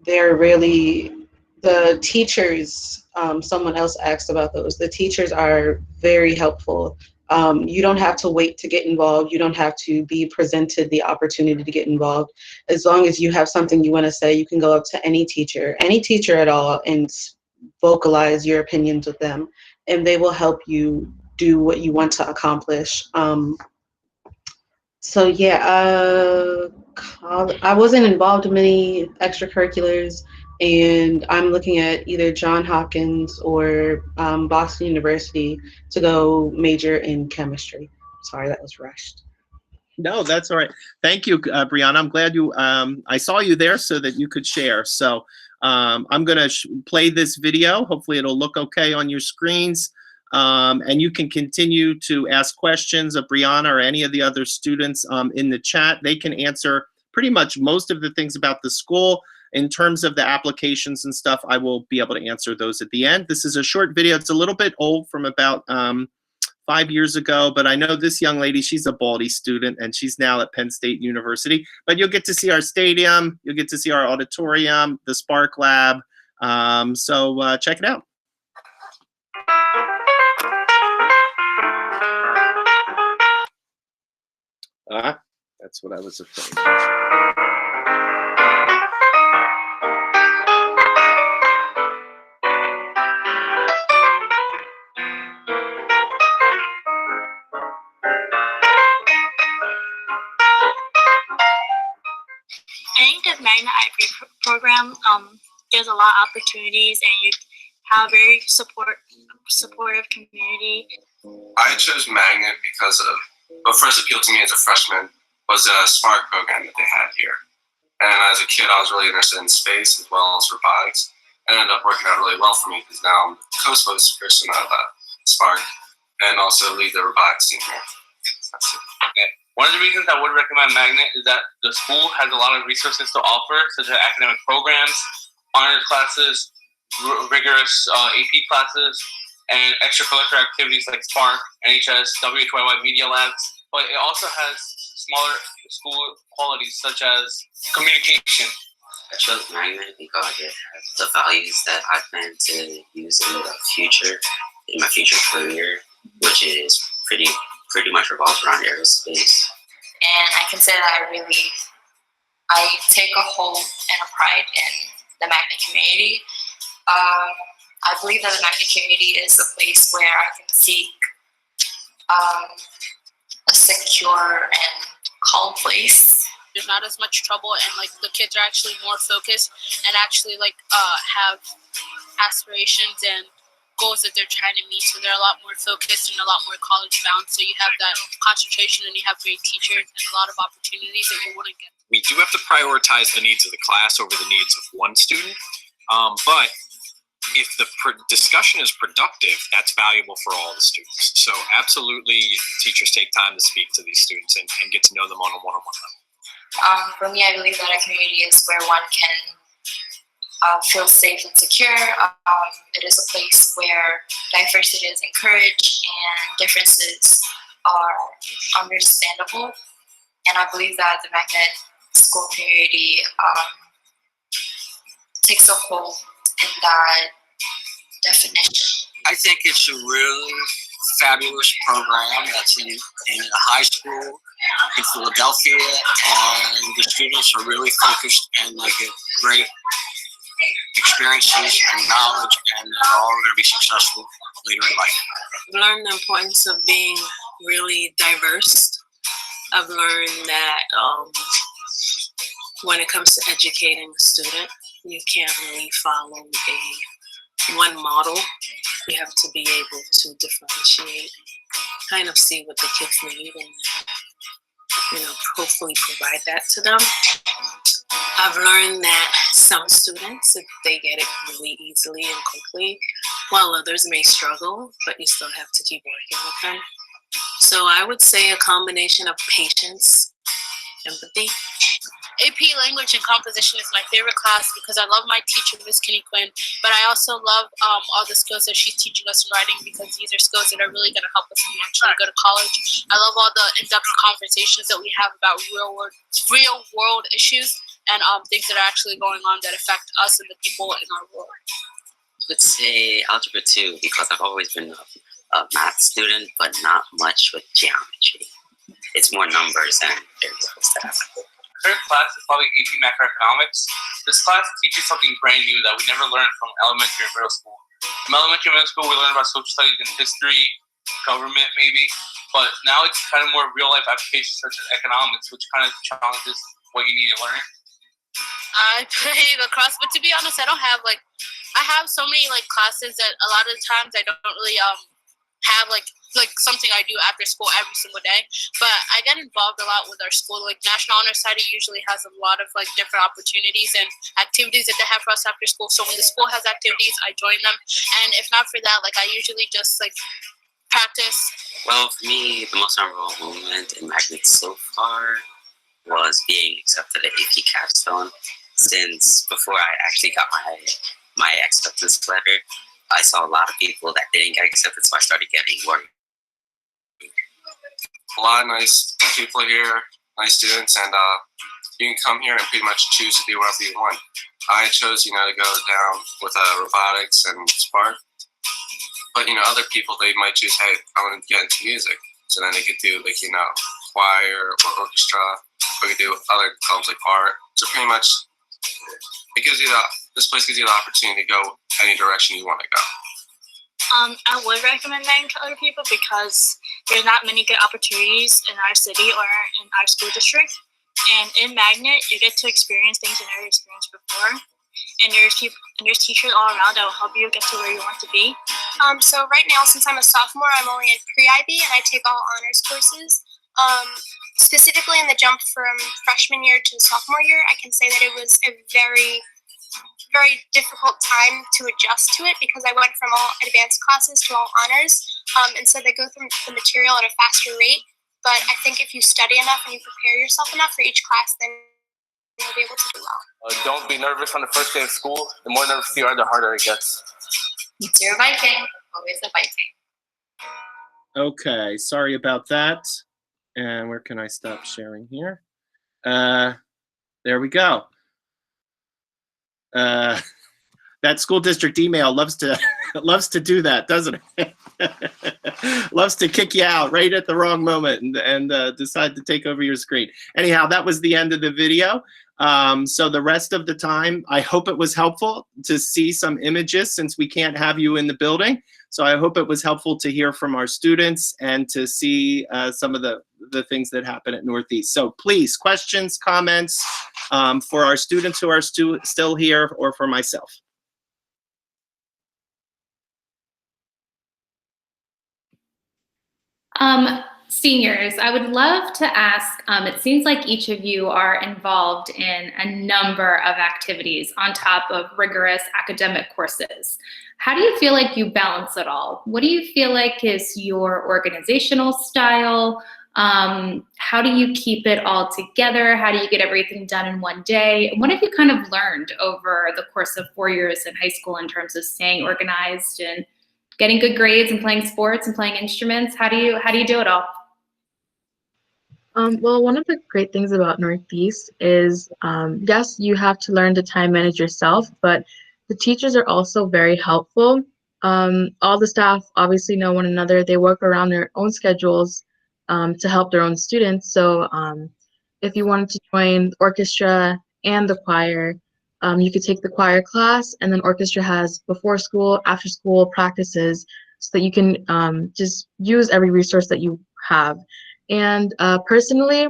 They're really, the teachers, someone else asked about those, the teachers are very helpful. You don't have to wait to get involved. You don't have to be presented the opportunity to get involved. As long as you have something you want to say, you can go up to any teacher at all, and vocalize your opinions with them, and they will help you do what you want to accomplish. So yeah, I wasn't involved in many extracurriculars, and I'm looking at either Johns Hopkins or Boston University to go major in chemistry. Sorry, that was rushed. No, that's all right. Thank you, Brianna. I'm glad you, I saw you there so that you could share. So I'm going to play this video. Hopefully it'll look okay on your screens. And you can continue to ask questions of Brianna or any of the other students in the chat. They can answer pretty much most of the things about the school. In terms of the applications and stuff, I will be able to answer those at the end. This is a short video. It's a little bit old, from about 5 years ago, but I know this young lady, she's a Baldi student and she's now at Penn State University. But you'll get to see our stadium, you'll get to see our auditorium, the Spark Lab. So check it out. That's what I was afraid of. I think the Magna IB program gives a lot of opportunities, and you have a very supportive community. I chose Magnet because of what first appealed to me as a freshman was the Spark program that they had here. And as a kid, I was really interested in space as well as robotics. It ended up working out really well for me because now I'm co-spokesperson of Spark and also lead the robotics team here. That's it. Okay. One of the reasons I would recommend Magnet is that the school has a lot of resources to offer, such as academic programs, honors classes, rigorous AP classes, and extracurricular activities like Spark, NHS, WHYY Media Labs. But it also has smaller school qualities such as communication. I chose Magna because it has the values that I plan to use in the future, in my future career, which is pretty much revolves around aerospace. And I can say that I take a hold and a pride in the Magna community. I believe that the Magna community is a place where I can seek a secure and calm place. There's not as much trouble, and like the kids are actually more focused and actually like have aspirations and goals that they're trying to meet. So they're a lot more focused and a lot more college bound. So you have that concentration and you have great teachers and a lot of opportunities that you wouldn't get. We do have to prioritize the needs of the class over the needs of one student. But if the discussion is productive, that's valuable for all the students. So absolutely, teachers take time to speak to these students and get to know them on a one-on-one level. For me, I believe that a community is where one can feel safe and secure. It is a place where diversity is encouraged and differences are understandable. And I believe that the Magna school community takes a hold in that definition. I think it's a really fabulous program that's in a high school in Philadelphia, and the students are really focused and they get great experiences and knowledge, and they're all going to be successful later in life. I've learned the importance of being really diverse. I've learned that when it comes to educating a student, you can't really follow one model. You have to be able to differentiate, kind of see what the kids need, and hopefully provide that to them. I've learned that some students, if they get it really easily and quickly, while others may struggle, but you still have to keep working with them. So I would say a combination of patience, empathy. AP Language and Composition is my favorite class because I love my teacher, Ms. Kinney Quinn, but I also love all the skills that she's teaching us in writing because these are skills that are really going to help us when we actually go to college. I love all the in-depth conversations that we have about real world issues and things that are actually going on that affect us and the people in our world. I would say Algebra 2 because I've always been a math student, but not much with geometry. It's more numbers and variables that I like. Third class is probably AP Macroeconomics. This class teaches something brand new that we never learned from elementary and middle school. From elementary and middle school, we learn about social studies and history, government maybe, but now it's kind of more real life applications such as economics, which kind of challenges what you need to learn. I play lacrosse, but to be honest, I have so many classes that a lot of the times I don't really have like something I do after school every single day, but I get involved a lot with our school. Like National Honor Society usually has a lot of different opportunities and activities that they have for us after school. So when the school has activities, I join them, and if not for that, I usually just practice. Well, for me, the most memorable moment in Magnet so far was being accepted at AP Capstone. Since before I actually got my acceptance letter, I saw a lot of people that didn't get accepted, so I started getting worried. A lot of nice people here, nice students, and you can come here and pretty much choose to do whatever you want. I chose, to go down with robotics and Spark, but other people, they might choose, hey, I want to get into music, so then they could do choir or orchestra, or you could do other clubs like art. So pretty much, it gives you this place gives you the opportunity to go any direction you want to go. I would recommend Magna to other people because there's not many good opportunities in our city or in our school district. And in Magnet, you get to experience things you never experienced before. And there's teachers all around that will help you get to where you want to be. So right now, since I'm a sophomore, I'm only in pre-IB and I take all honors courses. Specifically in the jump from freshman year to sophomore year, I can say that it was a very difficult time to adjust to it because I went from all advanced classes to all honors. And so they go through the material at a faster rate. But I think if you study enough and you prepare yourself enough for each class, then you'll be able to do well. Don't be nervous on the first day of school. The more nervous you are, the harder it gets. It's your Viking, always a Viking. Okay, sorry about that. And where can I stop sharing here? There we go. That school district email loves to loves to do that, doesn't it? Loves to kick you out right at the wrong moment and decide to take over your screen. Anyhow, that was the end of the video. So the rest of the time, I hope it was helpful to see some images since we can't have you in the building. So I hope it was helpful to hear from our students and to see some of the things that happen at Northeast. So please, questions, comments for our students who are still here or for myself. Seniors, I would love to ask, it seems like each of you are involved in a number of activities on top of rigorous academic courses. How do you feel like you balance it all? What do you feel like is your organizational style? How do you keep it all together? How do you get everything done in one day? And what have you kind of learned over the course of 4 years in high school in terms of staying organized and getting good grades and playing sports and playing instruments? How do you do it all? Well, one of the great things about Northeast is, yes, you have to learn to time manage yourself, but the teachers are also very helpful. All the staff obviously know one another. They work around their own schedules to help their own students. So if you wanted to join orchestra and the choir, you could take the choir class, and then orchestra has before school, after school practices so that you can just use every resource that you have. And personally,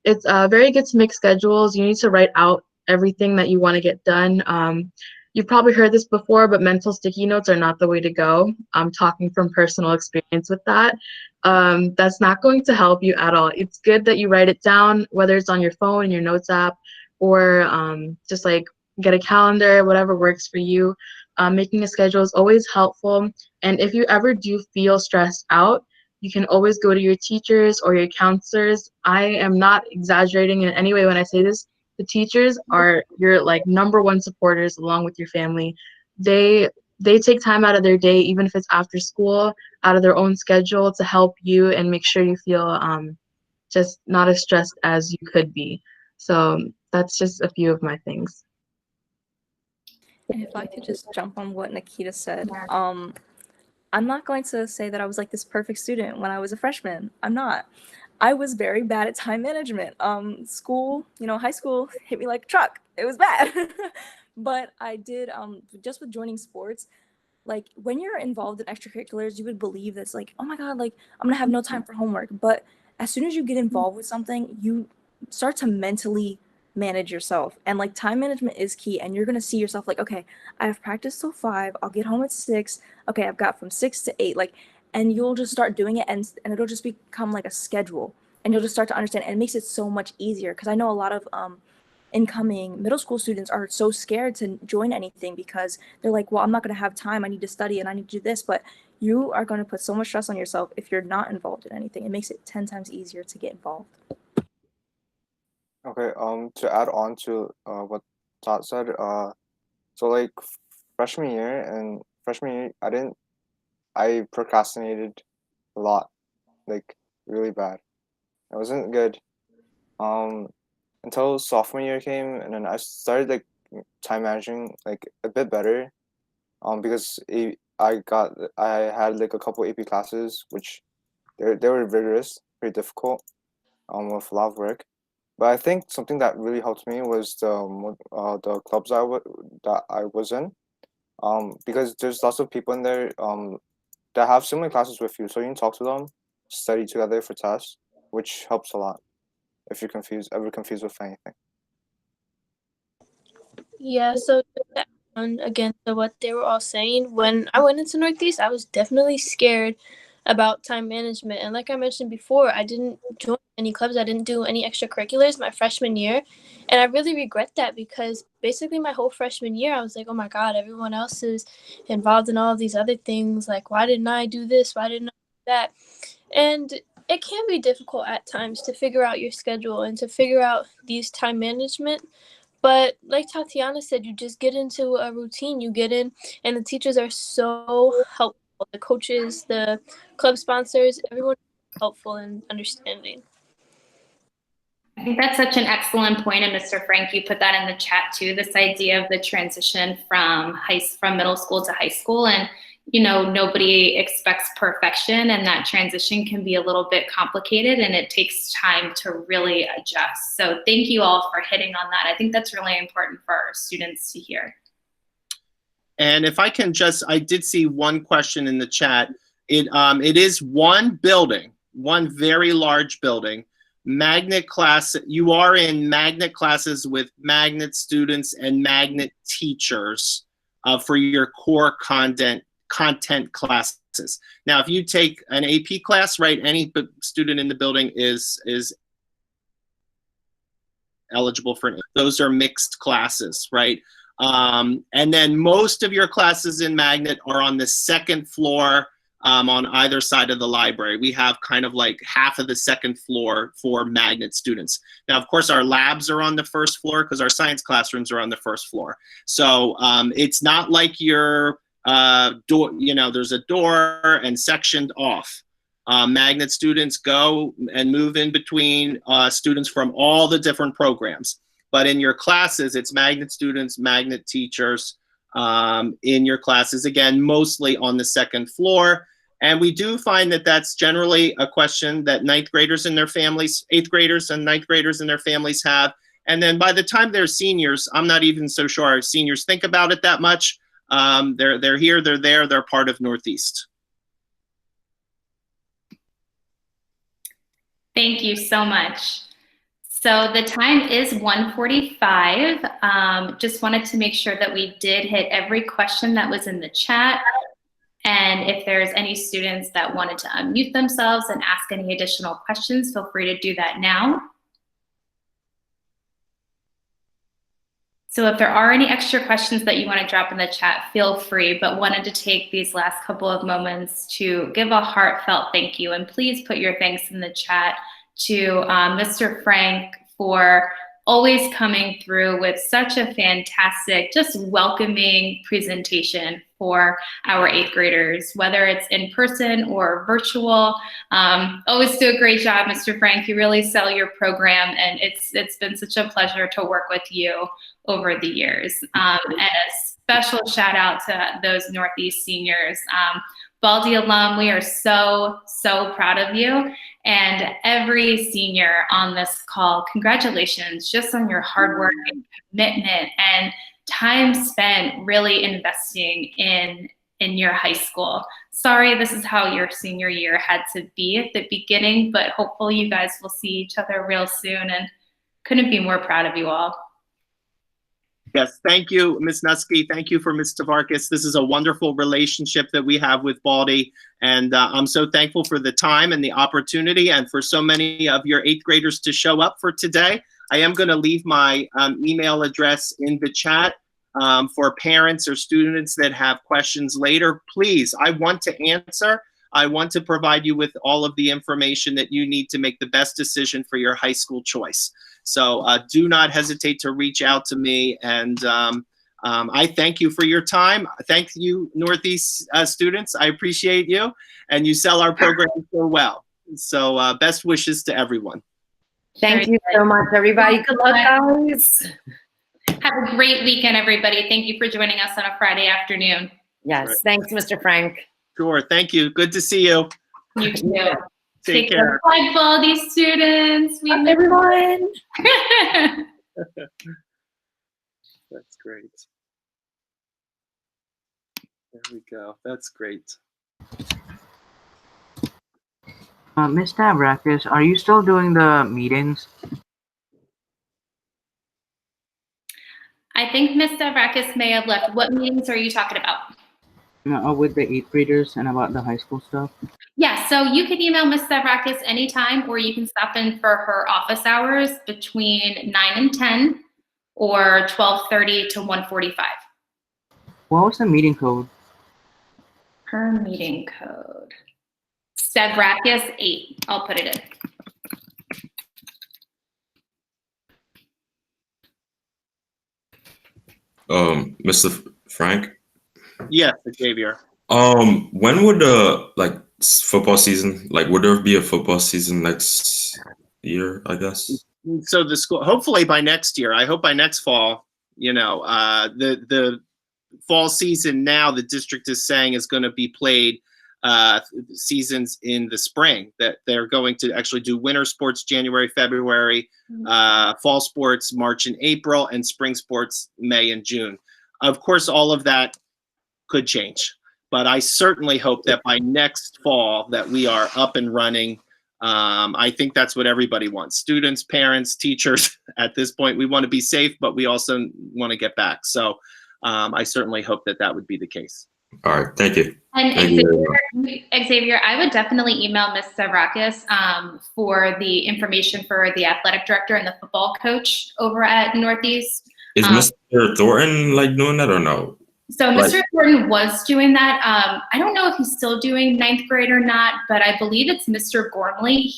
it's very good to make schedules. You need to write out everything that you want to get done. You've probably heard this before, but mental sticky notes are not the way to go. I'm talking from personal experience with that. That's not going to help you at all. It's good that you write it down, whether it's on your phone, in your notes app, or just like get a calendar, whatever works for you. Making a schedule is always helpful. And if you ever do feel stressed out, you can always go to your teachers or your counselors. I am not exaggerating in any way when I say this. The teachers are your like #1 supporters along with your family. They take time out of their day, even if it's after school, out of their own schedule to help you and make sure you feel just not as stressed as you could be. So that's just a few of my things. And if I could just jump on what Nikita said, I'm not going to say that I was like this perfect student when I was a freshman. I'm not. I was very bad at time management. School, high school hit me like a truck. It was bad. But I did, just with joining sports, like when you're involved in extracurriculars, you would believe that's like, oh my God, like I'm gonna have no time for homework. But as soon as you get involved with something, you start to mentally manage yourself. And like time management is key. And you're gonna see yourself like, okay, I have practice till 5, I'll get home at 6. Okay, I've got from 6 to 8. Like, and you'll just start doing it and it'll just become like a schedule. And you'll just start to understand, and it makes it so much easier. Because I know a lot of incoming middle school students are so scared to join anything because they're like, well, I'm not going to have time. I need to study and I need to do this. But you are going to put so much stress on yourself if you're not involved in anything. It makes it 10 times easier to get involved. Okay, to add on to what Todd said, so like freshman year, I procrastinated a lot, like really bad. It wasn't good. Until sophomore year came, and then I started like time managing like a bit better. Because I had like a couple AP classes which they were rigorous, pretty difficult, with a lot of work. But I think something that really helped me was the clubs that I was in, because there's lots of people in there that have similar classes with you, so you can talk to them, study together for tests, which helps a lot if you're ever confused with anything. Yeah, so again to what they were all saying, when I went into Northeast, I was definitely scared about time management. And like I mentioned before, I didn't join any clubs. I didn't do any extracurriculars my freshman year. And I really regret that because basically my whole freshman year, I was like, oh my God, everyone else is involved in all of these other things. Like, why didn't I do this? Why didn't I do that? And it can be difficult at times to figure out your schedule and to figure out these time management. But like Tatiana said, you just get into a routine. You get in, and the teachers are so helpful. The coaches, the club sponsors, everyone is helpful and understanding. I think that's such an excellent point, and Mr. Frank, you put that in the chat too, this idea of the transition from middle school to high school. And you know, nobody expects perfection, and that transition can be a little bit complicated, and it takes time to really adjust. So thank you all for hitting on that. I think that's really important for our students to hear. And if I can just, I did see one question in the chat. It is one building, one very large building. Magnet class, you are in magnet classes with magnet students and magnet teachers for your core content classes. Now, if you take an AP class, right, any student in the building is eligible for it. Those are mixed classes, right? And then most of your classes in Magnet are on the second floor on either side of the library. We have kind of like half of the second floor for Magnet students. Now, of course, our labs are on the first floor because our science classrooms are on the first floor. So it's not like you're door, you know, there's a door and sectioned off. Magnet students go and move in between students from all the different programs. But in your classes, it's Magnet students, Magnet teachers in your classes, again, mostly on the second floor. And we do find that that's generally a question that ninth graders and their families, eighth graders and ninth graders and their families have. And then by the time they're seniors, I'm not even so sure our seniors think about it that much. They're here, they're there, they're part of Northeast. Thank you so much. So the time is 1:45. Just wanted to make sure that we did hit every question that was in the chat. And if there's any students that wanted to unmute themselves and ask any additional questions, feel free to do that now. So if there are any extra questions that you want to drop in the chat, feel free, but wanted to take these last couple of moments to give a heartfelt thank you. And please put your thanks in the chat to Mr. Frank for always coming through with such a fantastic, just welcoming presentation for our eighth graders, whether it's in person or virtual. Always do a great job, Mr. Frank. You really sell your program, and it's been such a pleasure to work with you over the years. And a special shout out to those Northeast seniors. Baldi alum, we are so, so proud of you. And every senior on this call, congratulations just on your hard work and commitment and time spent really investing in your high school. Sorry, this is how your senior year had to be at the beginning, but hopefully you guys will see each other real soon, and couldn't be more proud of you all. Yes, thank you, Ms. Nusky. Thank you for Ms. Tavarkis. This is a wonderful relationship that we have with Baldi, and I'm so thankful for the time and the opportunity and for so many of your eighth graders to show up for today. I am going to leave my email address in the chat for parents or students that have questions later. Please, I want to answer. I want to provide you with all of the information that you need to make the best decision for your high school choice. So do not hesitate to reach out to me, and I thank you for your time. Thank you, Northeast students. I appreciate you, and you sell our program so well. So best wishes to everyone. Thank you so much, everybody. Good luck, guys. Have a great weekend, everybody. Thank you for joining us on a Friday afternoon. Yes, Right. thanks, Mr. Frank. Sure, thank you. Good to see you. You too. Take care. Bye, Baldi students. We miss everyone. That's great. There we go. That's great. Ms. Stavrakis, are you still doing the meetings? I think Ms. Stavrakis may have left. What meetings are you talking about? With the eighth graders and about the high school stuff? Yeah, so you can email Ms. Stavrakis anytime, or you can stop in for her office hours between 9 and 10 or 12:30 to 1:45. What was the meeting code? Her meeting code. Stavrakis 8. I'll put it in. Mr. Frank? Yes, Xavier. When would the football season, would there be a football season next year, I guess? So the school, hopefully by next year, I hope by next fall, the fall season now the district is saying is going to be played seasons in the spring, that they're going to actually do winter sports January, February, fall sports March and April, and spring sports May and June. Of course, all of that could change, but I certainly hope that by next fall that we are up and running. I think that's what everybody wants. Students, parents, teachers. At this point, we want to be safe, but we also want to get back. So I certainly hope that that would be the case. All right, thank you. And Thank you. Xavier, I would definitely email Ms. Stavrakis for the information for the athletic director and the football coach over at Northeast. Is Mr. Thornton like doing that or no? So Mr. Thornton was doing that. I don't know if he's still doing ninth grade or not, but I believe it's Mr. Gormley.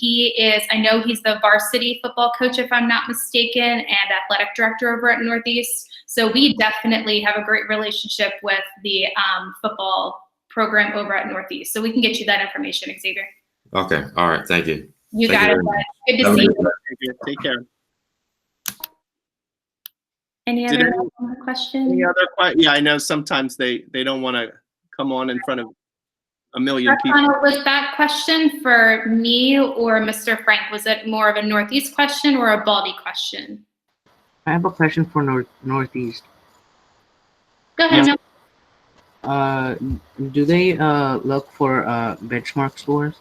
I know he's the varsity football coach, if I'm not mistaken, and athletic director over at Northeast. So we definitely have a great relationship with the football program over at Northeast. So we can get you that information, Xavier. Okay, all right, thank you. You Thank got you it. very much. Good to Have a see good you. Take care. Any Did other any- questions? Any other questions? Yeah, I know sometimes they don't want to come on in front of a million people. Was that question for me or Mr. Frank? Was it more of a Northeast question or a Baldi question? I have a question for Northeast. Go ahead. Do they look for benchmark scores?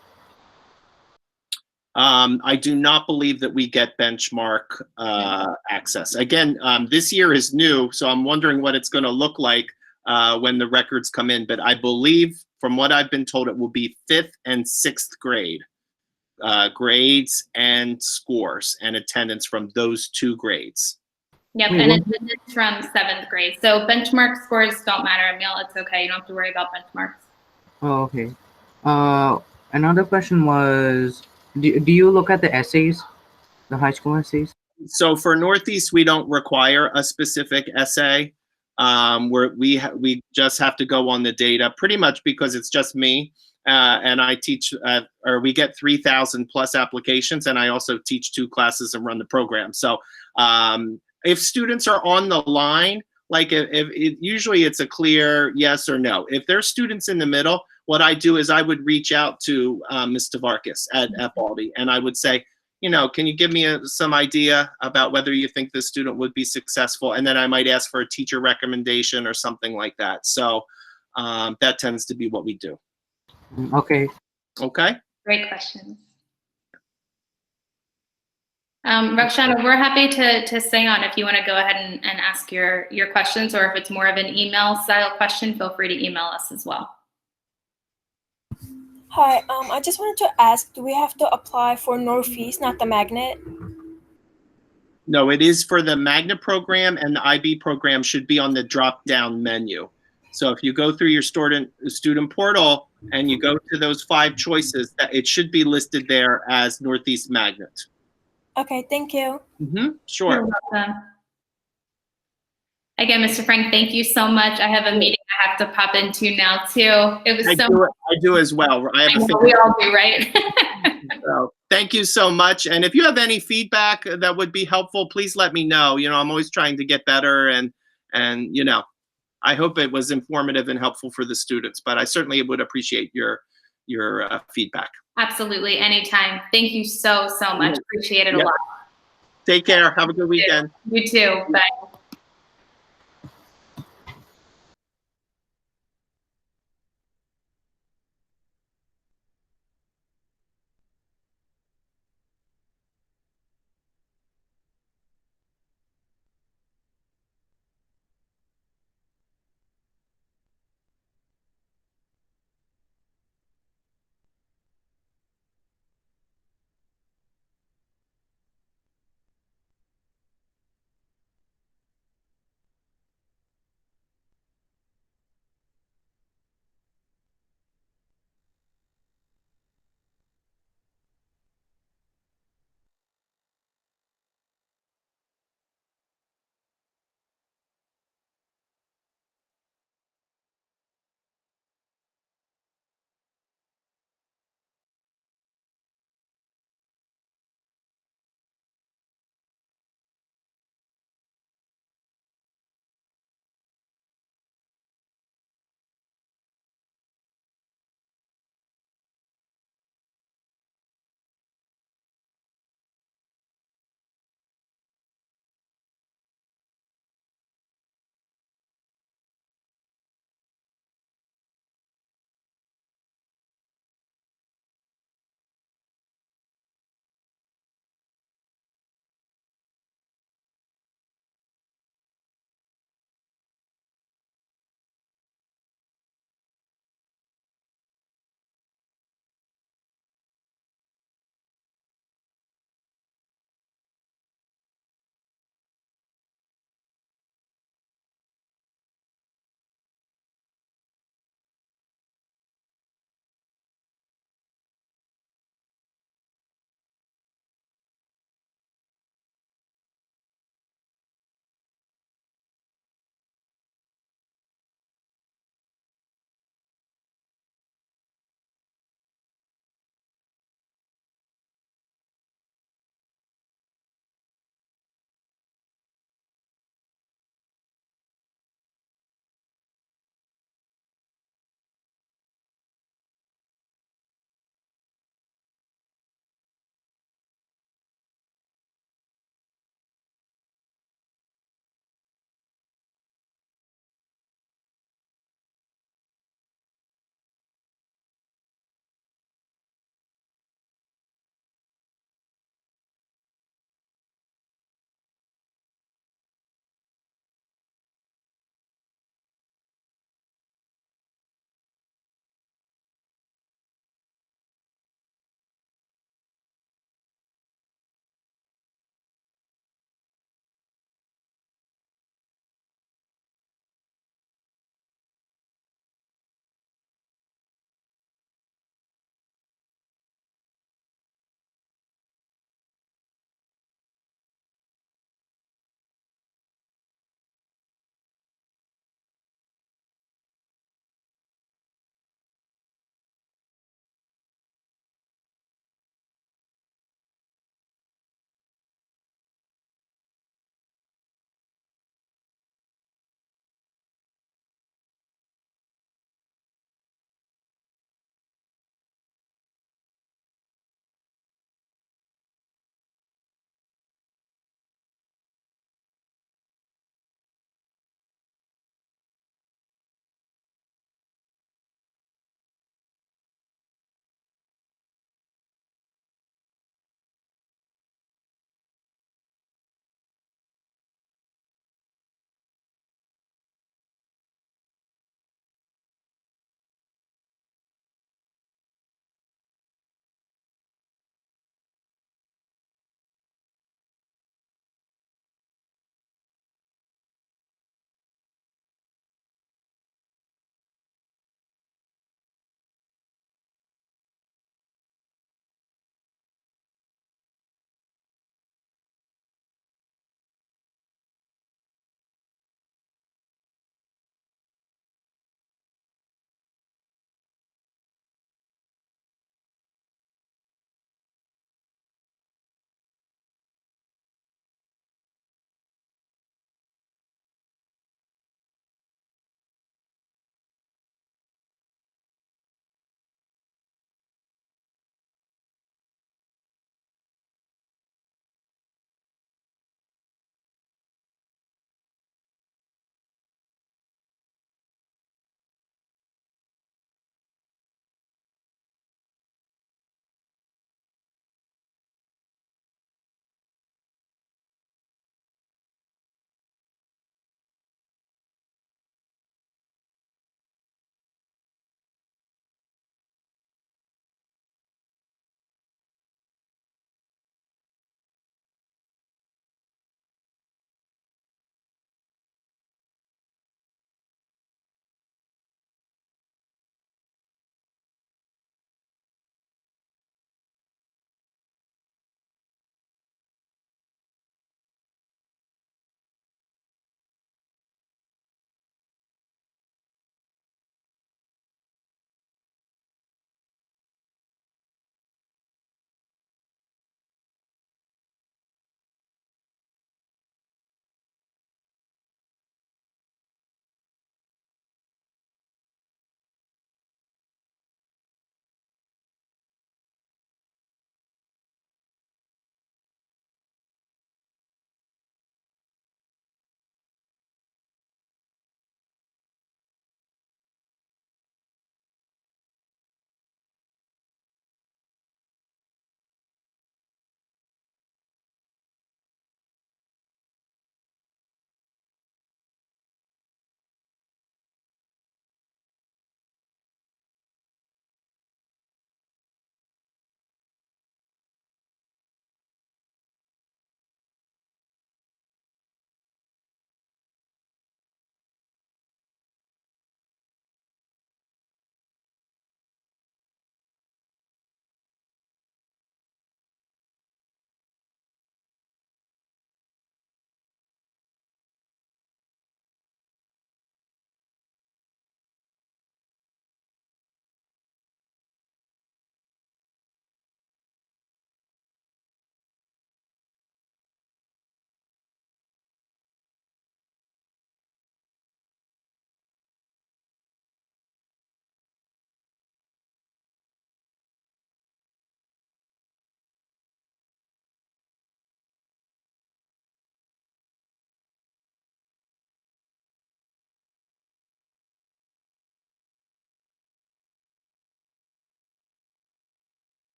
I do not believe that we get benchmark access. Again, this year is new, so I'm wondering what it's going to look like when the records come in. But I believe, from what I've been told, it will be 5th and 6th grade grades and scores and attendance from those 2 grades. Yep, and attendance from 7th grade. So benchmark scores don't matter, Emil. It's okay. You don't have to worry about benchmarks. Oh, okay. Another question was, do you look at the essays, the high school essays? So for Northeast, we don't require a specific essay. We just have to go on the data, pretty much because it's just me, and I teach, or we get 3,000 plus applications, and I also teach 2 classes and run the program. So if students are on the line, like usually it's a clear yes or no. If there's students in the middle, what I do is I would reach out to Ms. Stavrakis at Baldi, and I would say, can you give me some idea about whether you think this student would be successful? And then I might ask for a teacher recommendation or something like that. So that tends to be what we do. Okay. Okay. Great questions. Roxana, we're happy to stay on if you want to go ahead and ask your questions, or if it's more of an email style question, feel free to email us as well. Hi, I just wanted to ask, do we have to apply for Northeast, not the Magnet? No, it is for the Magna program, and the IB program should be on the drop-down menu. So if you go through your student portal and you go to those 5 choices, it should be listed there as Northeast Magnet. Okay, thank you. Sure. You're welcome. Again, Mr. Frank, thank you so much. I have a meeting I have to pop into now too. It was I do as well. I have we all do, right? So, thank you so much. And if you have any feedback that would be helpful, please let me know. I'm always trying to get better, and I hope it was informative and helpful for the students. But I certainly would appreciate your feedback. Absolutely, anytime. Thank you so much. Appreciate it a lot. Take care. Have a good weekend. You too. Bye.